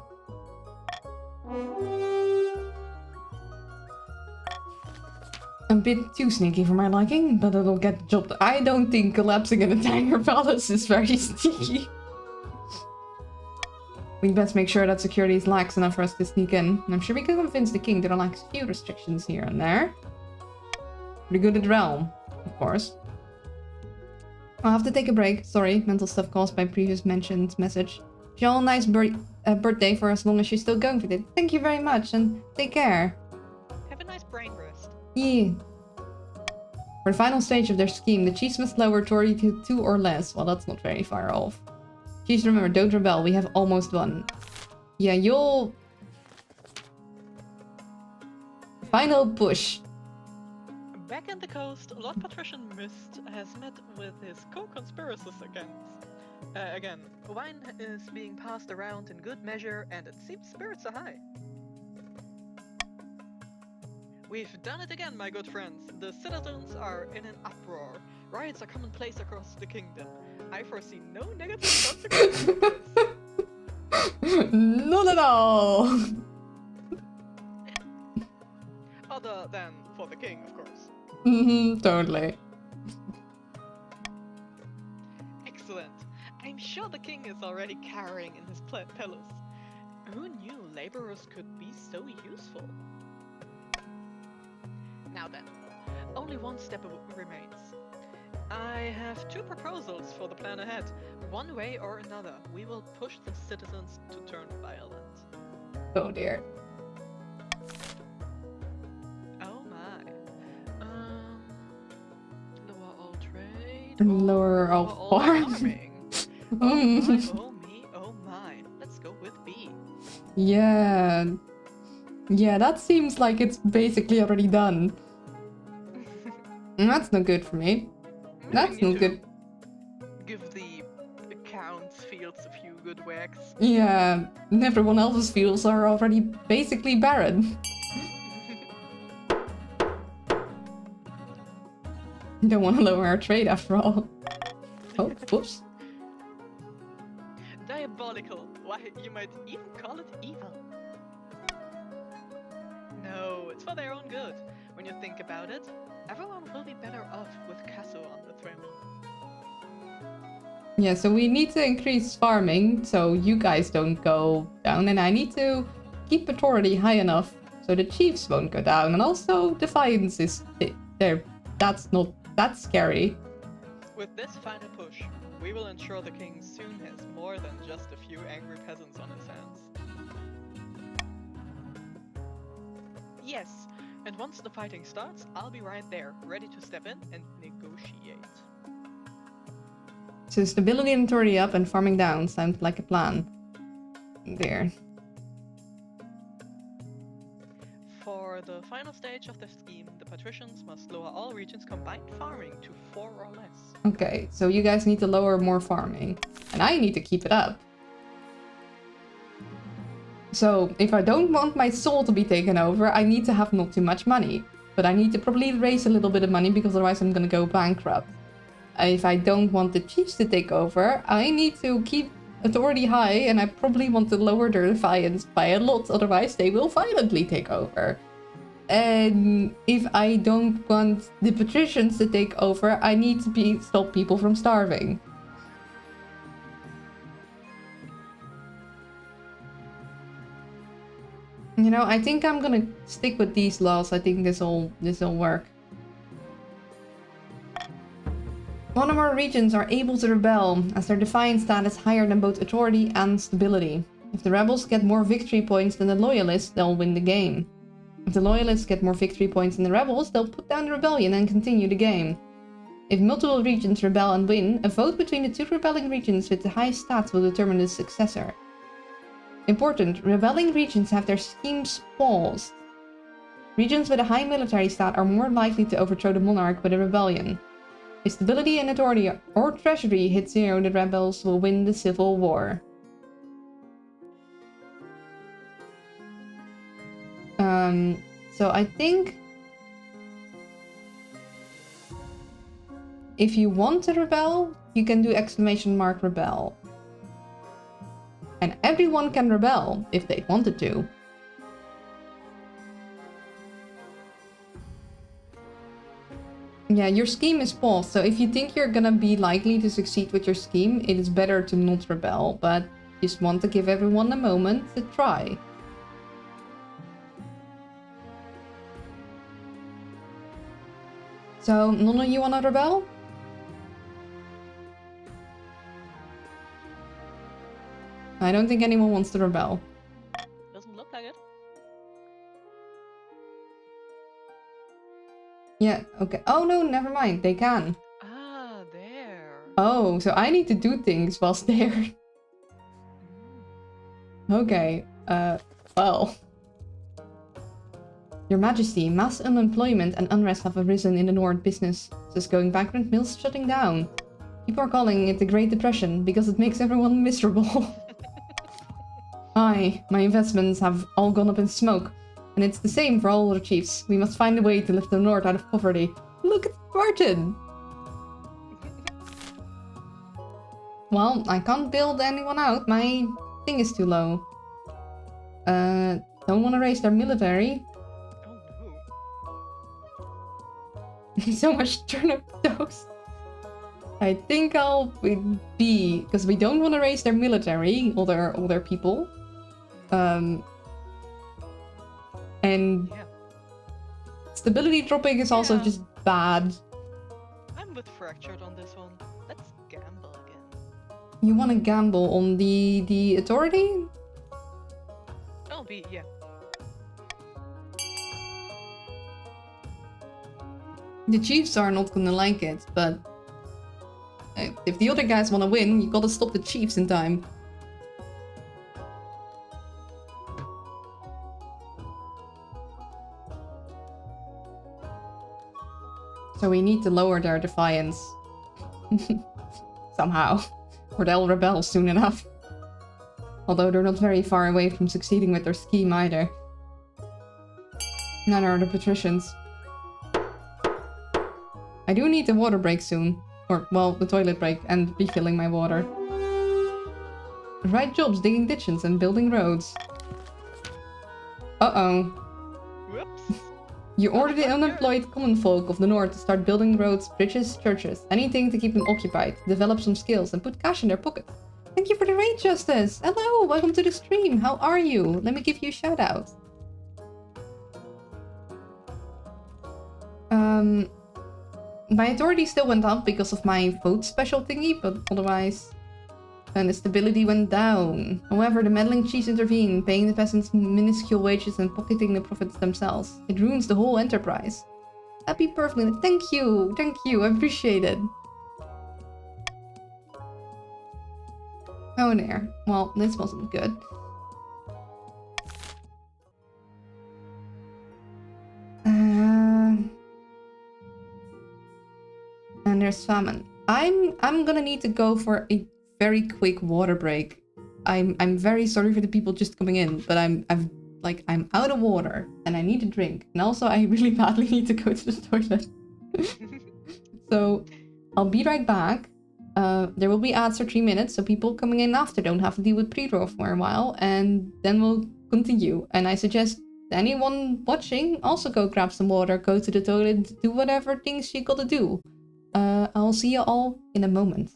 A bit too sneaky for my liking, but it'll get the job done. I don't think collapsing an entire palace is very sneaky. We best make sure that security is lax enough for us to sneak in. And I'm sure we can convince the king to relax a few restrictions here and there. Pretty good at realm, of course. I'll have to take a break. Sorry, mental stuff caused by previous mentioned message. Wish you all a nice birthday for as long as you're still going with it. Thank you very much and take care. Have a nice brain rest. Yeah. For the final stage of their scheme, the chiefs must lower authority to 2 or less. Well, that's not very far off. Chiefs, remember, don't rebel. We have almost won. Yeah, you'll... Final push. Back at the coast, Lord Patrician Mist has met with his co-conspirators again. Wine is being passed around in good measure, and it seems spirits are high. We've done it again, my good friends. The citizens are in an uproar. Riots are commonplace across the kingdom. I foresee no negative consequences. None at all. Other than for the king, of course. Totally. Excellent. I'm sure the king is already carrying in his palace. Who knew laborers could be so useful? Now then, only one step remains. I have 2 proposals for the plan ahead. One way or another, we will push the citizens to turn violent. Oh dear. Oh my. Lower all trade. Lower all farming. Oh my, oh me, oh my. Let's go with B. Yeah. Yeah, that seems like it's basically already done. That's not good for me. That's not good. Give the accounts fields a few good whacks. Yeah, everyone else's fields are already basically barren. Don't want to lower our trade after all. Oh, whoops. Diabolical. Why, you might even call it evil. No, it's for their own good. When you think about it, everyone will be better off with Casso on the throne. Yeah, so we need to increase farming so you guys don't go down, and I need to keep authority high enough so the chiefs won't go down, and also defiance is there. That's not that scary. With this final push, we will ensure the king soon has more than just a few angry peasants on his hands. Yes, and once the fighting starts, I'll be right there, ready to step in and negotiate. So stability and authority up and farming down sounds like a plan. There. For the final stage of the scheme, the patricians must lower all regions' combined farming to 4 or less. Okay, so you guys need to lower more farming. And I need to keep it up. So if I don't want my soul to be taken over, I need to have not too much money. But I need to probably raise a little bit of money because otherwise I'm gonna go bankrupt. If I don't want the chiefs to take over, I need to keep authority high, and I probably want to lower their defiance by a lot, otherwise they will violently take over. And if I don't want the patricians to take over, I need to stop people from starving. You know, I think I'm gonna stick with these laws. I think this'll work. One or more regions are able to rebel, as their defiance status higher than both authority and stability. If the rebels get more victory points than the loyalists, they'll win the game. If the loyalists get more victory points than the rebels, they'll put down the rebellion and continue the game. If multiple regions rebel and win, a vote between the two rebelling regions with the highest stats will determine the successor. Important, rebelling regions have their schemes paused. Regions with a high military stat are more likely to overthrow the monarch with a rebellion. If stability and authority or treasury hit 0, the rebels will win the civil war. So I think if you want to rebel, you can do !rebel. And everyone can rebel if they wanted to. Yeah, your scheme is paused, so if you think you're gonna be likely to succeed with your scheme, it is better to not rebel, but just want to give everyone a moment to try. So, none of you wanna rebel? I don't think anyone wants to rebel. Doesn't look like it. Yeah, okay. Oh no, never mind, they can. Ah, there. Oh, so I need to do things whilst there. Okay, well. Your Majesty, mass unemployment and unrest have arisen in the North. Business is going bankrupt, mills shutting down. People are calling it the Great Depression because it makes everyone miserable. Aye, my investments have all gone up in smoke. And it's the same for all other chiefs. We must find a way to lift the North out of poverty. Look at Spartan! Well, I can't build anyone out. My thing is too low. Don't want to raise their military. Oh no. So much turnip toast. I think I'll be, because we don't want to raise their military, all their people. And Yeah. stability dropping is also just bad. I'm with Fractured on this one. Let's gamble again. You want to gamble on the authority? I'll be, yeah. The chiefs are not gonna like it, but if the other guys want to win, you gotta stop the chiefs in time. So we need to lower their defiance. Somehow. Or they'll rebel soon enough. Although they're not very far away from succeeding with their scheme either. Neither are the patricians. I do need a water break soon. Or, well, the toilet break and refilling my water. Right jobs digging ditches and building roads. Uh-oh. Whoops. You order the unemployed common folk of the north to start building roads, bridges, churches, anything to keep them occupied, develop some skills, and put cash in their pocket. Thank you for the raid, Justice! Hello, welcome to the stream, how are you? Let me give you a shout out. My authority still went up because of my vote special thingy, but otherwise... And the stability went down. However, the meddling chiefs intervene, paying the peasants minuscule wages and pocketing the profits themselves. It ruins the whole enterprise. Happy perfectly. Thank you, I appreciate it. Oh there. Well, this wasn't good. And there's famine. I'm gonna need to go for a very quick water break. I'm very sorry for the people just coming in, but I'm out of water and I need a drink. And also I really badly need to go to the toilet. So I'll be right back. There will be ads for 3 minutes, so people coming in after don't have to deal with pre-draw for a while, and then we'll continue. And I suggest anyone watching also go grab some water, go to the toilet, do whatever things you gotta do. I'll see you all in a moment.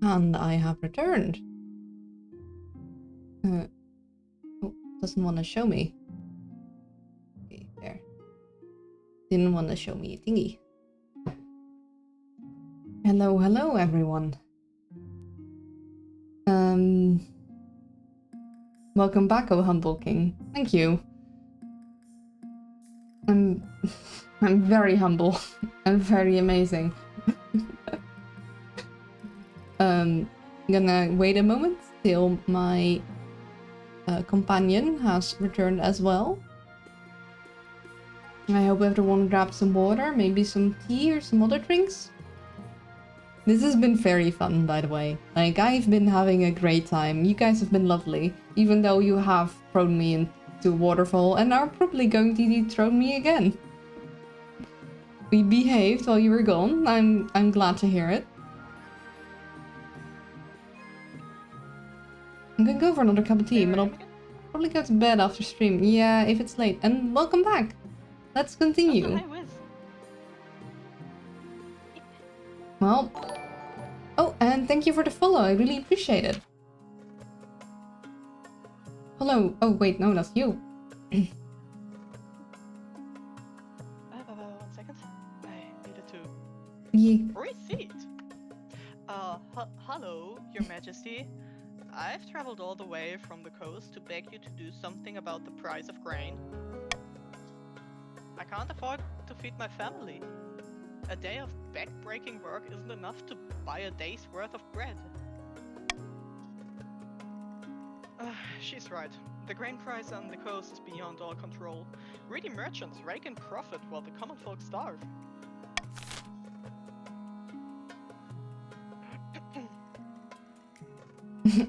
And I have returned. Oh, doesn't want to show me. Okay, there. Didn't want to show me a thingy. Hello everyone. Welcome back, O Humble King. Thank you. I'm very humble and very amazing. I'm gonna wait a moment till my companion has returned as well. I hope everyone grabbed some water, maybe some tea or some other drinks. This has been very fun, by the way. Like, I've been having a great time. You guys have been lovely, even though you have thrown me into a waterfall and are probably going to dethrone me again. We behaved while you were gone. I'm glad to hear it. I'm gonna go for another cup of tea, but I'll probably go to bed after stream. Yeah, if it's late. And welcome back. Let's continue. Well, oh, and thank you for the follow. I really appreciate it. Hello. Oh, wait, no, that's you. 1 second. I needed to receipt. Hello, Your Majesty. I've traveled all the way from the coast to beg you to do something about the price of grain. I can't afford to feed my family. A day of back-breaking work isn't enough to buy a day's worth of bread. She's right. The grain price on the coast is beyond all control. Greedy merchants rake in profit while the common folk starve.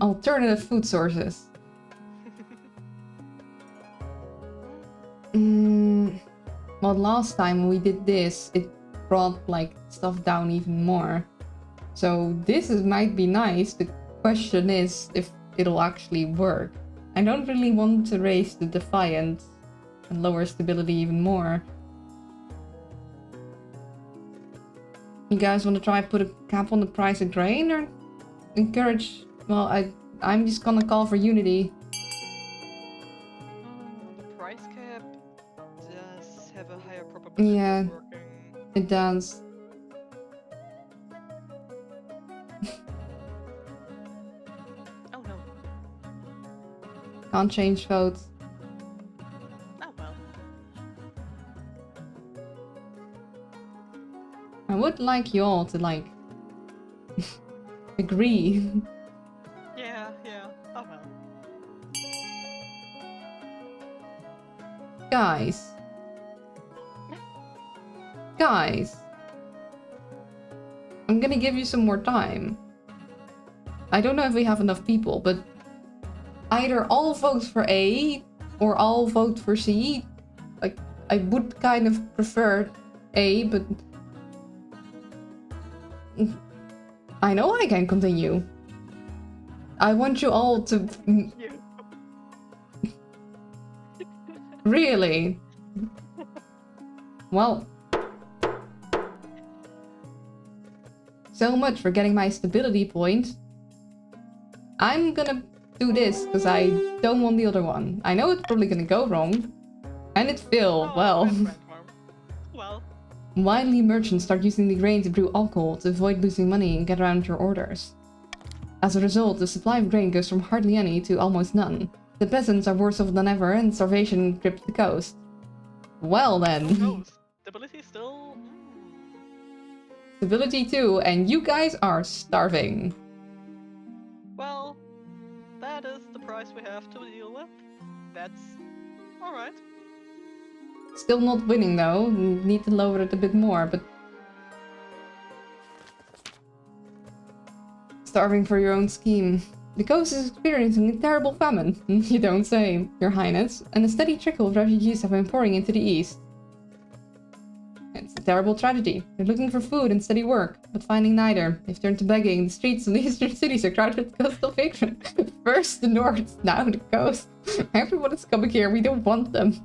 Alternative food sources. Well, last time we did this, it brought like stuff down even more. So this might be nice. The question is if it'll actually work. I don't really want to raise the defiance and lower stability even more. You guys want to try put a cap on the price of grain or encourage? Well, I'm just gonna call for unity. The price cap does have a higher probability of working. It does. Oh no. Can't change votes. Oh well. I would like you all to like agree. Yeah. Oh well. Guys. Guys. I'm gonna give you some more time. I don't know if we have enough people, but either all vote for A or all vote for C. Like, I would kind of prefer A, but I know I can continue. I want you all to... Really? Well... So much for getting my stability point. I'm gonna do this, because I don't want the other one. I know it's probably gonna go wrong. And it will, well... Well... Widely, merchants start using the grain to brew alcohol to avoid losing money and get around your orders. As a result, the supply of grain goes from hardly any to almost none. The peasants are worse off than ever and starvation grips the coast. Well then. Stability still... Stability too, and you guys are starving. Well, that is the price we have to deal with. That's... alright. Still not winning though, need to lower it a bit more, but... Starving for your own scheme. The coast is experiencing a terrible famine, you don't say, Your Highness, and a steady trickle of refugees have been pouring into the east. It's a terrible tragedy. They're looking for food and steady work, but finding neither. They've turned to begging. The streets of the eastern cities are crowded with coastal vagrants. First the north, now the coast. Everyone is coming here, we don't want them.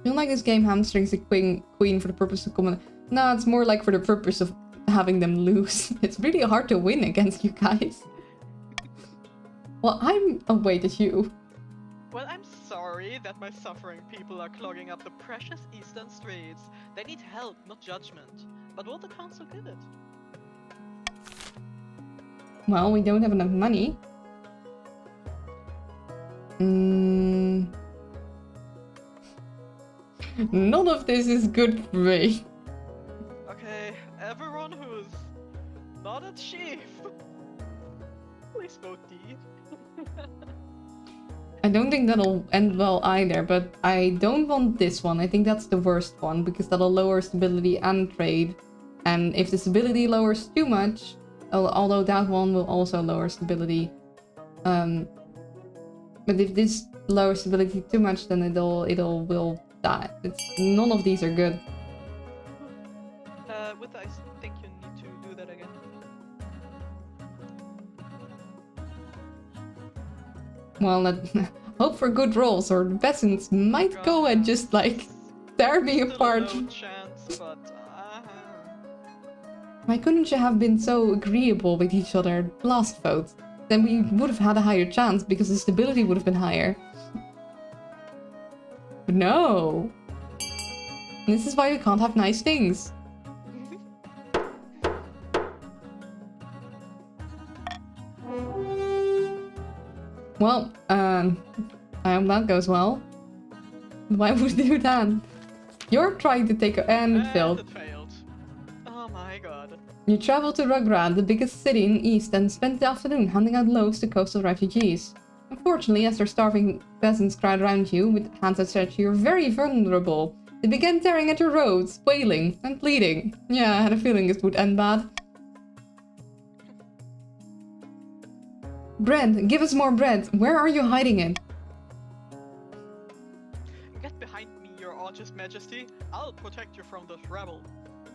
I feel like this game hamstrings the queen for the purpose of common... No, it's more like for the purpose of having them lose. It's really hard to win against you guys. Well, I'm away at you. Well, I'm sorry that my suffering people are clogging up the precious eastern streets. They need help, not judgment. But will the council give it? Well, we don't have enough money. None of this is good for me. Okay, everyone who's not a chief, please vote D. I don't think that'll end well either, but I don't want this one. I think that's the worst one, because that'll lower stability and trade. And if the stability lowers too much, although that one will also lower stability. But if this lowers stability too much, then will die. None of these are good. With I think you need to do that again. Well, hope for good rolls, or the peasants might go and just like tear me apart. Chance, but, Why couldn't you have been so agreeable with each other last vote? Then we would have had a higher chance because the stability would have been higher. But no. This is why we can't have nice things. Well, I hope that goes well. Why would you do that? You're trying to take and it failed. It failed. Oh my god. You traveled to Ruggrad, the biggest city in the east, and spent the afternoon handing out loaves to coastal refugees. Unfortunately, as their starving peasants crowd around you with hands outstretched, you're very vulnerable. They began tearing at your roads, wailing and pleading. Yeah, I had a feeling this would end bad. Bread, give us more bread. Where are you hiding it? Get behind me, your Arch's Majesty. I'll protect you from this rebel.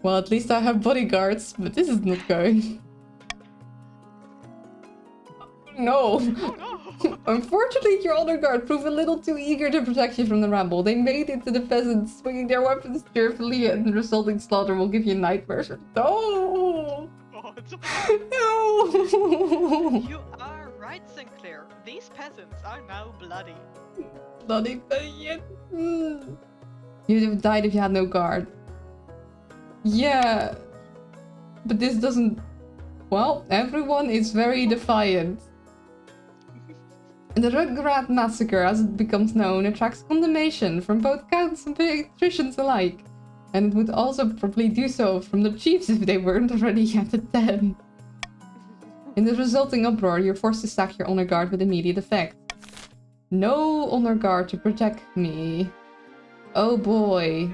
Well, at least I have bodyguards, but this is not going. No. Oh no! Unfortunately, your honor guard proved a little too eager to protect you from the rabble. They made it to the peasants, swinging their weapons cheerfully, and the resulting slaughter will give you nightmares. No! God. No! You are right, Sinclair. These peasants are now bloody. Bloody peasant. You'd have died if you had no guard. Yeah. But this doesn't... Well, everyone is very defiant. The Rugrat Massacre, as it becomes known, attracts condemnation from both counts and patricians alike. And it would also probably do so from the chiefs if they weren't already yet at 10. In the resulting uproar, you're forced to sack your honor guard with immediate effect. No honor guard to protect me. Oh boy.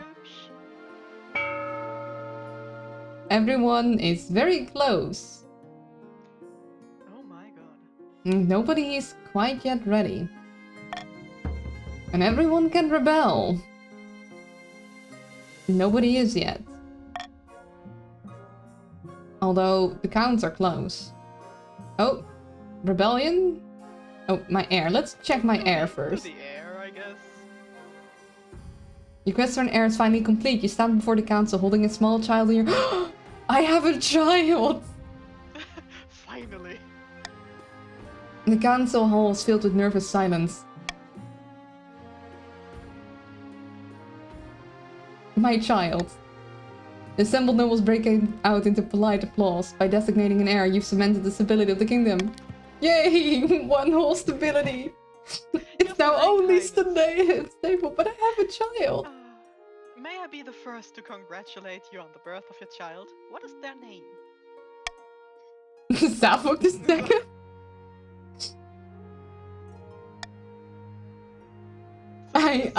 Everyone is very close. Oh my god. Nobody is quite yet ready. And everyone can rebel. Nobody is yet. Although the counts are close. Oh, rebellion? Oh, my heir. Let's check my heir first. The heir, I guess. Your quest for an heir is finally complete. You stand before the council holding a small child in your... I have a child! Finally. The council hall is filled with nervous silence. My child. The assembled nobles break out into polite applause. By designating an heir, you've cemented the stability of the kingdom. Yay! One whole stability! It's now only stable, but I have a child! May I be the first to congratulate you on the birth of your child? What is their name? Zavok the second? I'm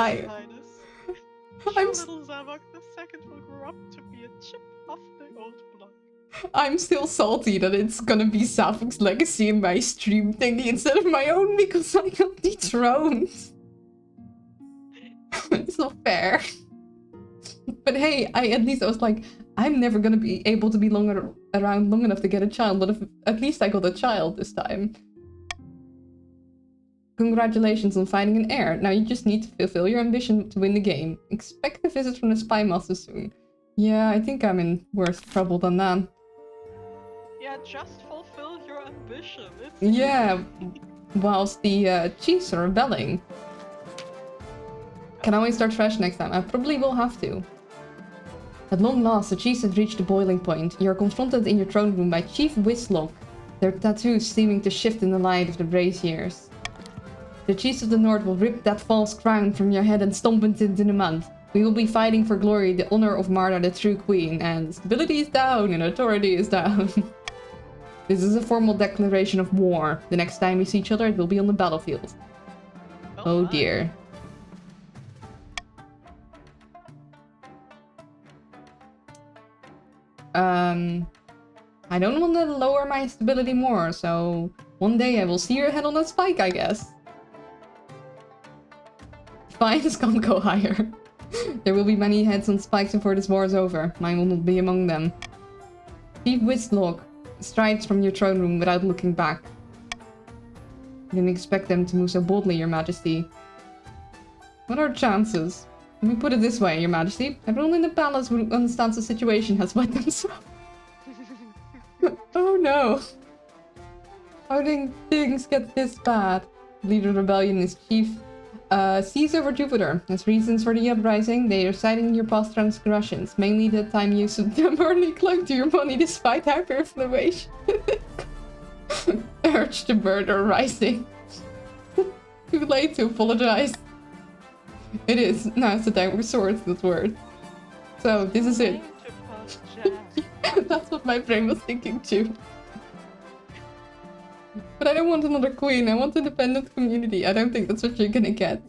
little Zavok the second will grow up to be a chip of the old block. I'm still salty that it's gonna be Zavok's legacy in my stream thingy instead of my own because I got dethroned. It's not fair. But hey, at least I was like, I'm never gonna be able to be around long enough to get a child, but at least I got a child this time. Congratulations on finding an heir. Now you just need to fulfill your ambition to win the game. Expect a visit from the spy master soon. Yeah, I think I'm in worse trouble than that. Yeah, just fulfill your ambition. Yeah, whilst the chiefs are rebelling. Can always start fresh next time. I probably will have to. At long last, the chiefs have reached the boiling point. You are confronted in your throne room by Chief Whistlock, their tattoos seeming to shift in the light of the braziers. The chiefs of the north will rip that false crown from your head and stomp it into the mud. We will be fighting for glory, the honor of Marta, the true queen, and stability is down and authority is down. This is a formal declaration of war. The next time we see each other, it will be on the battlefield. Oh dear. I don't want to lower my stability more, so one day I will see your head on a spike, I guess. Fines can't go higher. There will be many heads on spikes before this war is over. Mine will not be among them. Chief Whistlock strides from your throne room without looking back. I didn't expect them to move so boldly, Your Majesty. What are chances? Let me put it this way, Your Majesty. Everyone in the palace who understands the situation has wet themselves. Oh no. How did things get this bad? Leader of the rebellion is Chief Seas over Jupiter. As reasons for the uprising, they are citing your past transgressions, mainly the time you stubbornly clung to your money despite hyperinflation. Urge to murder rising. Too late to apologize. It is. Now it's the time for swords, that word. So, this is it. That's what my brain was thinking too. But I don't want another queen, I want independent community. I don't think that's what you're gonna get.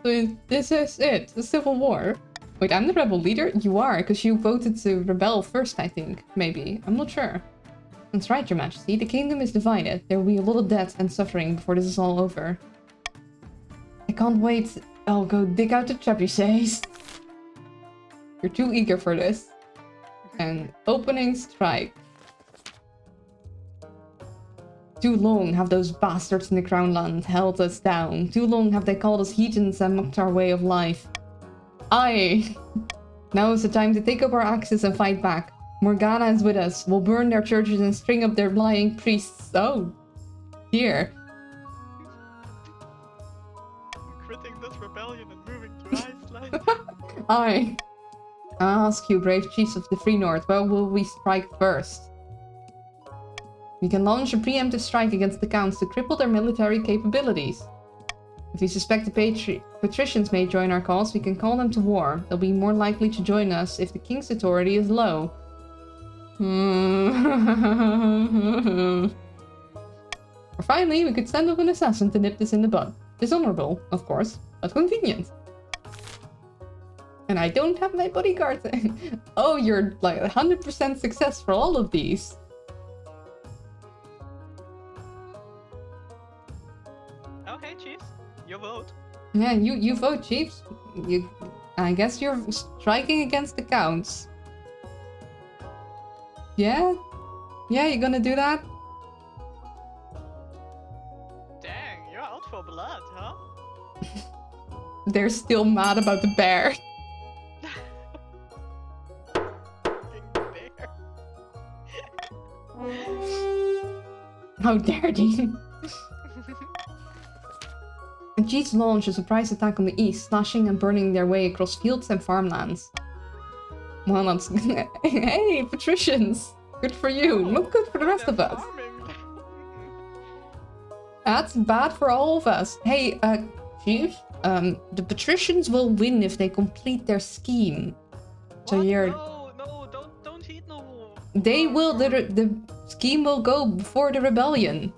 So this is it, the civil war. Wait, I'm the rebel leader? You are, because you voted to rebel first, I think. Maybe. I'm not sure. That's right, Your Majesty. The kingdom is divided. There will be a lot of death and suffering before this is all over. I can't wait. I'll go dig out the trebuchets. You're too eager for this. And opening strike. Too long have those bastards in the Crown Land held us down. Too long have they called us heathens and mocked our way of life. Aye! Now is the time to take up our axes and fight back. Morgana is with us. We'll burn their churches and string up their lying priests. Oh, dear. I'm quitting this rebellion and moving to Iceland. Aye. I ask you, brave chiefs of the Free North, where will we strike first? We can launch a preemptive strike against the counts to cripple their military capabilities. If we suspect the patricians may join our cause, we can call them to war. They'll be more likely to join us if the king's authority is low. Or finally, we could send up an assassin to nip this in the bud. Dishonorable, of course, but convenient. And I don't have my bodyguard. Oh, you're like 100% success for all of these. Okay, Chiefs, your vote. Yeah, you vote, Chiefs. I guess you're striking against the counts. Yeah? Yeah, you're gonna do that? Dang, you're out for blood, huh? They're still mad about the bear. Fucking bear. How dare they? The Chiefs launch a surprise attack on the east, slashing and burning their way across fields and farmlands. Well, that's... Hey, patricians! Good for you, not good for the rest of us. That's bad for all of us. Hey, Chiefs, the patricians will win if they complete their scheme. So What? you're... No, don't eat no. They will... The scheme will go before the rebellion.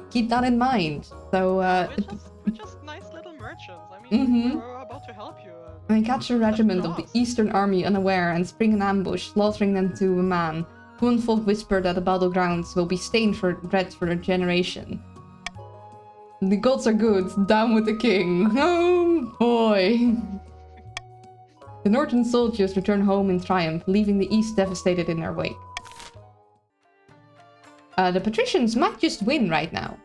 Keep that in mind. So, We're just nice little merchants. I mean, we're about to help you. I catch a regiment of the Eastern Army unaware and spring an ambush, slaughtering them to a man. Huon folk whisper that the battlegrounds will be stained for red for a generation. The gods are good, down with the king. Oh boy. The northern soldiers return home in triumph, leaving the east devastated in their wake. The patricians might just win right now.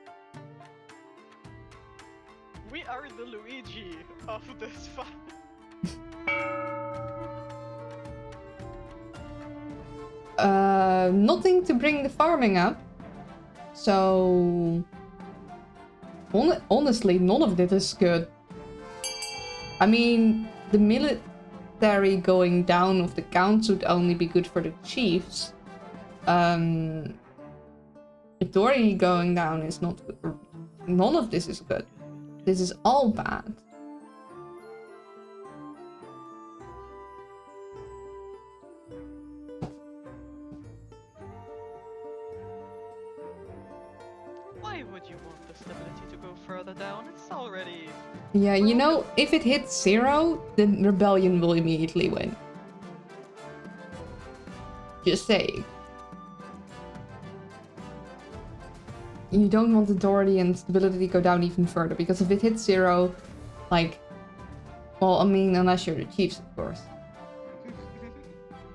We are the Luigi of this fight. Nothing to bring the farming up. So... honestly, none of this is good. I mean, the military going down of the counts would only be good for the chiefs. Authority going down is not good. None of this is good. This is all bad. Why would you want the stability to go further down? It's already... Yeah, you know, if it hits 0, then rebellion will immediately win. Just saying. You don't want authority and stability to go down even further, because if it hits 0, like... Well, I mean, unless you're the chiefs, of course.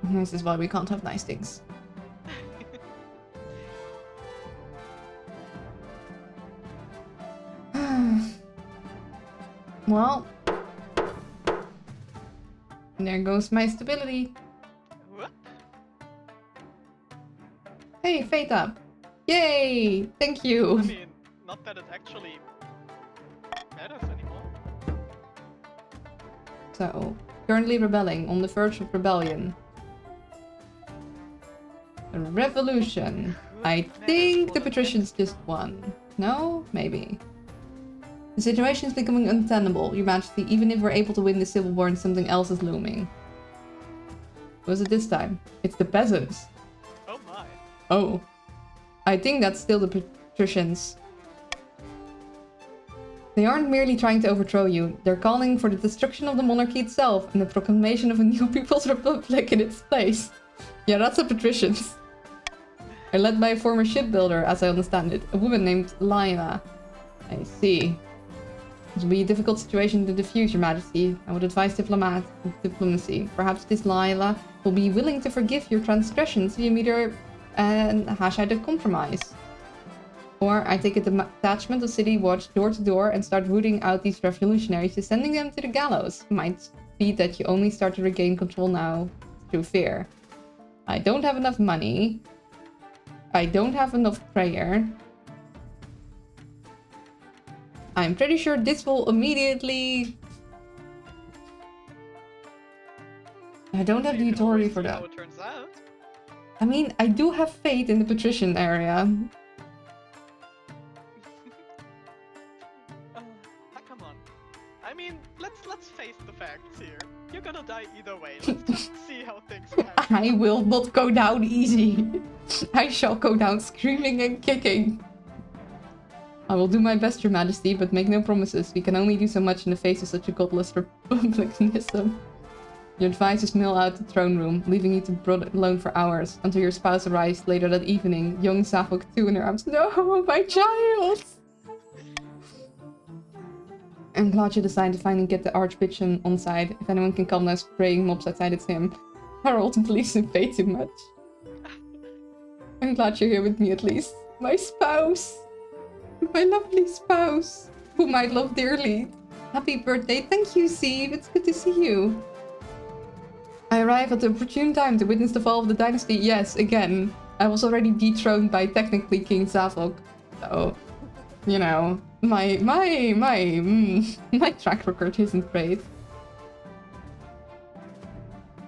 This is why we can't have nice things. Well, there goes my stability. Whoop. Hey, fate up. Yay! Thank you. I mean, not that it actually matters anymore. So, currently rebelling, on the verge of rebellion. A revolution. I think the patricians just won. No? Maybe. The situation is becoming untenable, Your Majesty. Even if we're able to win the civil war, and something else is looming. What is it this time? It's the peasants. Oh my. Oh. I think that's still the patricians. They aren't merely trying to overthrow you. They're calling for the destruction of the monarchy itself and the proclamation of a new People's Republic in its place. Yeah, that's the patricians. They're led by a former shipbuilder, as I understand it. A woman named Lila. I see. It will be a difficult situation to diffuse, Your Majesty. I would advise diplomacy. Perhaps this Lila will be willing to forgive your transgressions if you meet her and hash out a compromise. Or I take a detachment of City Watch door to door and start rooting out these revolutionaries and sending them to the gallows. Might be that you only start to regain control now through fear. I don't have enough money. I don't have enough prayer. I'm pretty sure this will immediately... I don't have the authority for that. How it turns out. I mean, I do have faith in the patrician area. Come on. I mean, let's face the facts here. You're gonna die either way. Let's just see how things go. I will not go down easy. I shall go down screaming and kicking. I will do my best, your majesty, but make no promises. We can only do so much in the face of such a godless republicanism. Your advisors mail out the throne room, leaving you to be brought alone for hours, until your spouse arrives later that evening, young Safok too in her arms. No, my child! I'm glad you decided to finally get the Archbishop on side. If anyone can calm those praying mobs outside, it's him. Harold believes in fate too much. I'm glad you're here with me at least. My spouse! My lovely spouse! Whom I love dearly. Happy birthday. Thank you, Steve. It's good to see you. I arrive at the opportune time to witness the fall of the dynasty. Yes, again. I was already dethroned by technically King Safok. So, you know, my track record isn't great.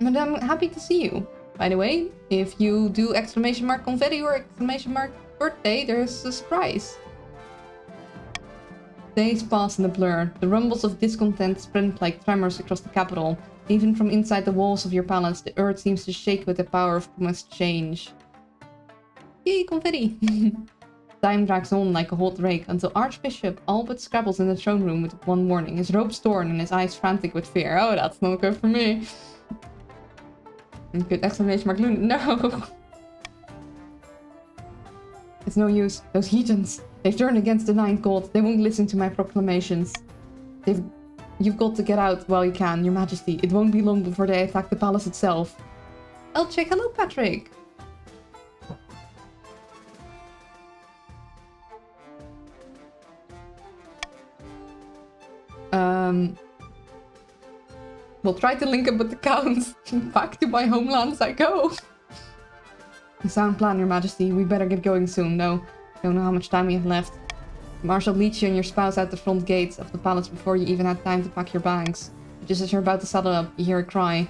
But I'm happy to see you. By the way, if you do exclamation mark confetti or exclamation mark birthday, there's a surprise. Days pass in a blur. The rumbles of discontent spread like tremors across the capital. Even from inside the walls of your palace, the earth seems to shake with the power of promised change. Yay, confetti! Time drags on like a hot rake until Archbishop all but scrabbles in the throne room with one warning, his robes torn and his eyes frantic with fear. Oh, that's not good for me. Good exclamation mark, Luna. No! It's no use. Those heathens. They've turned against the Ninth God. They won't listen to my proclamations. You've got to get out while you can, your majesty. It won't be long before they attack the palace itself. I'll check. Hello, Patrick. We'll try to link up with the Count. Back to my homelands I go. A sound plan, your majesty. We better get going soon. No, don't know how much time we have left. Marshal leads you and your spouse out the front gates of the palace before you even had time to pack your bags. Just as you're about to saddle up, you hear a cry.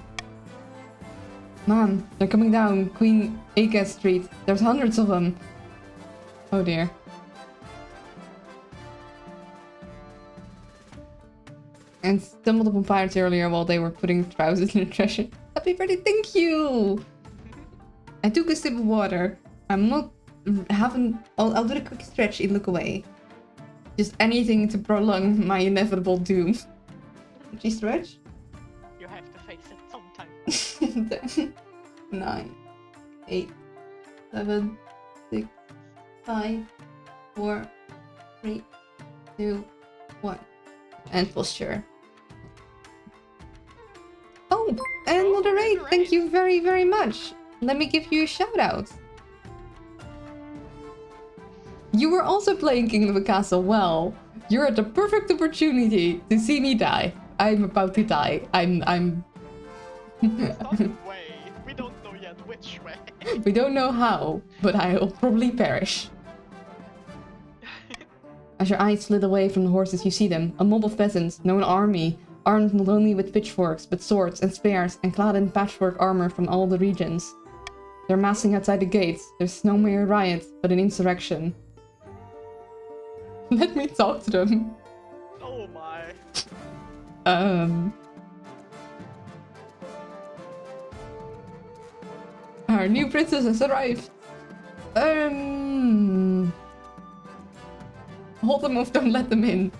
Man, they're coming down Queen Aka Street. There's hundreds of them. Oh dear. And stumbled upon pirates earlier while they were putting trousers in the treasure. Happy birthday, thank you! I took a sip of water. I'm not having... I'll do a quick stretch and look away. Just anything to prolong my inevitable doom. Did you stretch? You have to face it sometime. 10, 9, 8, 7, 6, 5, 4, 3, 2, 1. And posture. Oh, and moderate. Thank you very, very much. Let me give you a shout out. You were also playing King of the Castle well. You're at the perfect opportunity to see me die. I'm about to die. I'm It's not a way. We don't know yet which way. We don't know how, but I'll probably perish. As your eyes slid away from the horses, you see them. A mob of peasants, no an army, armed not only with pitchforks, but swords and spears, and clad in patchwork armor from all the regions. They're massing outside the gates. There's no mere riot, but an insurrection. Let me talk to them. Oh my. Our new princess has arrived. Hold them off, don't let them in.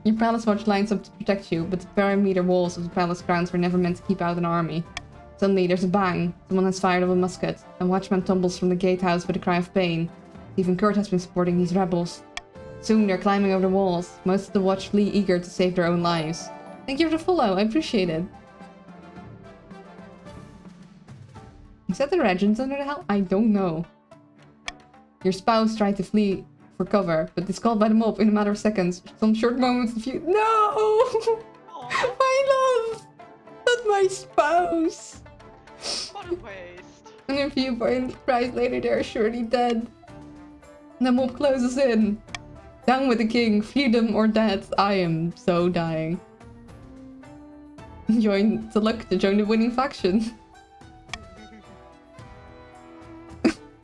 Your palace watch lines up to protect you, but the perimeter walls of the palace grounds were never meant to keep out an army. Suddenly, there's a bang. Someone has fired off a musket. A watchman tumbles from the gatehouse with a cry of pain. Even Kurt has been supporting these rebels. Soon, they're climbing over the walls. Most of the watch flee eager to save their own lives. Thank you for the follow, I appreciate it. Is that the regents under the hell? I don't know. Your spouse tried to flee for cover, but is caught by the mob in a matter of seconds. Some short moments of you. No! My love! Not my spouse! What a waste. And if you find prize later, they're surely dead. The mob closes in. Down with the king, freedom or death. I am so dying. Join the luck to join the winning faction.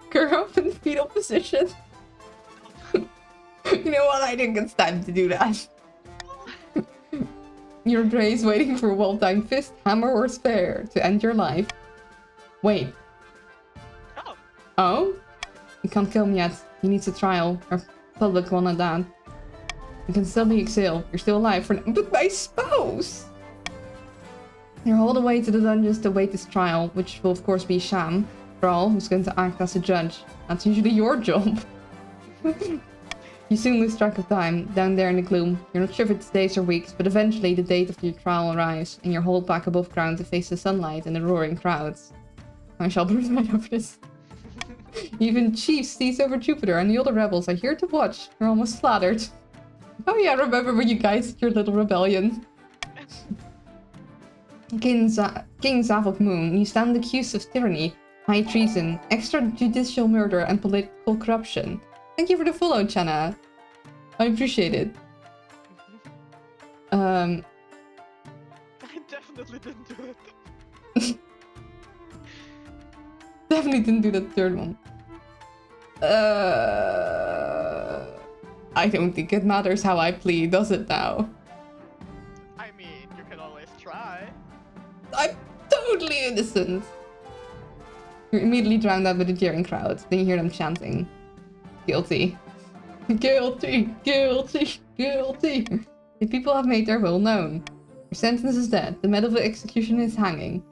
Curl up in the fetal position. You know what? I think it's time to do that. Your Grace waiting for a well-timed fist, hammer, or spear to end your life. Wait. Oh. Oh? You can't kill him yet. He needs a trial, or public one at that. You can still be exiled. You're still alive for now. But my spouse! You're hauled away to the dungeons to await this trial, which will of course be sham. For all, who's going to act as a judge. That's usually your job. You soon lose track of time, down there in the gloom. You're not sure if it's days or weeks, but eventually the date of your trial arrives, and you're hauled back above ground to face the sunlight and the roaring crowds. I shall preside over this. Even Chief sees over Jupiter and the other rebels are here to watch. You're almost flattered. Oh yeah, remember when you guys did your little rebellion? King Zavok Moon, you stand accused of tyranny, high treason, extrajudicial murder, and political corruption. Thank you for the follow, Channa. I appreciate it. I definitely didn't do it. Definitely didn't do that third one. I don't think it matters how I plead, does it now? I mean, you can always try. I'm totally innocent. You're immediately drowned out by the jeering crowd. Then you hear them chanting. Guilty. Guilty, guilty, guilty. The people have made their will known. Your sentence is dead. The method of execution is hanging.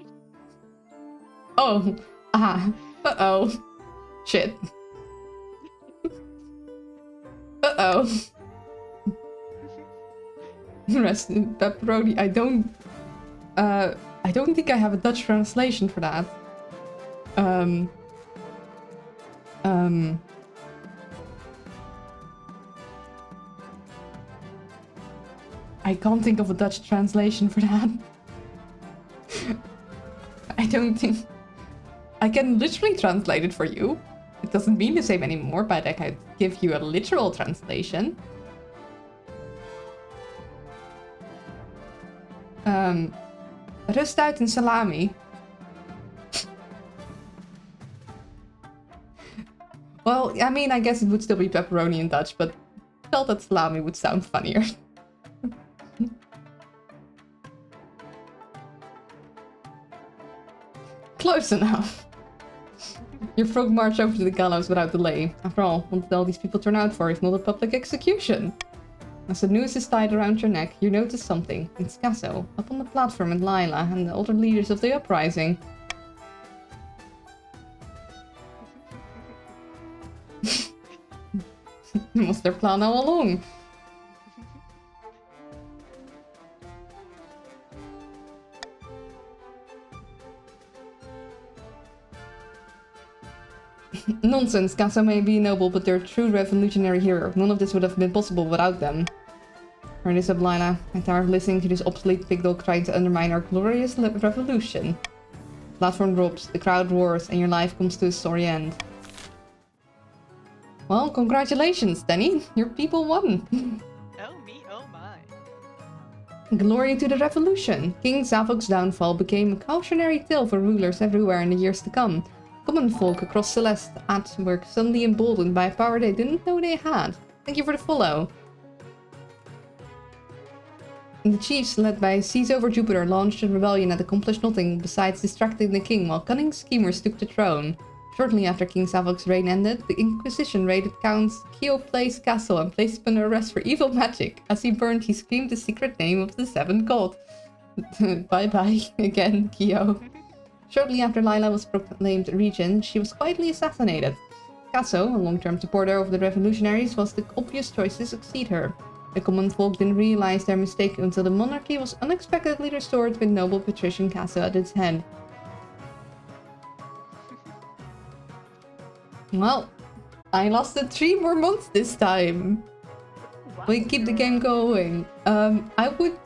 Oh. Uh-oh. Shit. Uh-oh. Rest in pepperoni. I don't think I have a Dutch translation for that. I can't think of a Dutch translation for that. I don't think... I can literally translate it for you. It doesn't mean the same anymore, but I could give you a literal translation. Rust uit in salami. Well, I mean, I guess it would still be pepperoni in Dutch, but I felt that salami would sound funnier. Close enough. Your frog marched over to the gallows without delay. After all, what did all these people turn out for if not a public execution? As the noose is tied around your neck, you notice something. It's Casso, up on the platform with Lila and the other leaders of the Uprising. Was their plan all along? Nonsense, Casso may be noble, but they're a true revolutionary hero. None of this would have been possible without them. Turn this up, Lila. I'm tired of listening to this obsolete pig dog trying to undermine our glorious revolution. The platform drops, the crowd roars, and your life comes to a sorry end. Well, congratulations, Danny. Your people won. Oh me, oh my. Glory to the revolution. King Zavok's downfall became a cautionary tale for rulers everywhere in the years to come. Common folk across Celeste were suddenly emboldened by a power they didn't know they had. Thank you for the follow. The chiefs, led by Seas over Jupiter, launched a rebellion that accomplished nothing besides distracting the king, while cunning schemers took the throne. Shortly after King Zavok's reign ended, the Inquisition raided Count Keopla's castle and placed him under arrest for evil magic. As he burned, he screamed the secret name of the seventh god. Bye-bye again, Keo. Shortly after Lila was proclaimed regent, she was quietly assassinated. Casso, a long-term supporter of the revolutionaries, was the obvious choice to succeed her. The common folk didn't realize their mistake until the monarchy was unexpectedly restored with noble patrician Casso at its head. Well, I lasted 3 more months this time. Wow. We keep the game going. I would...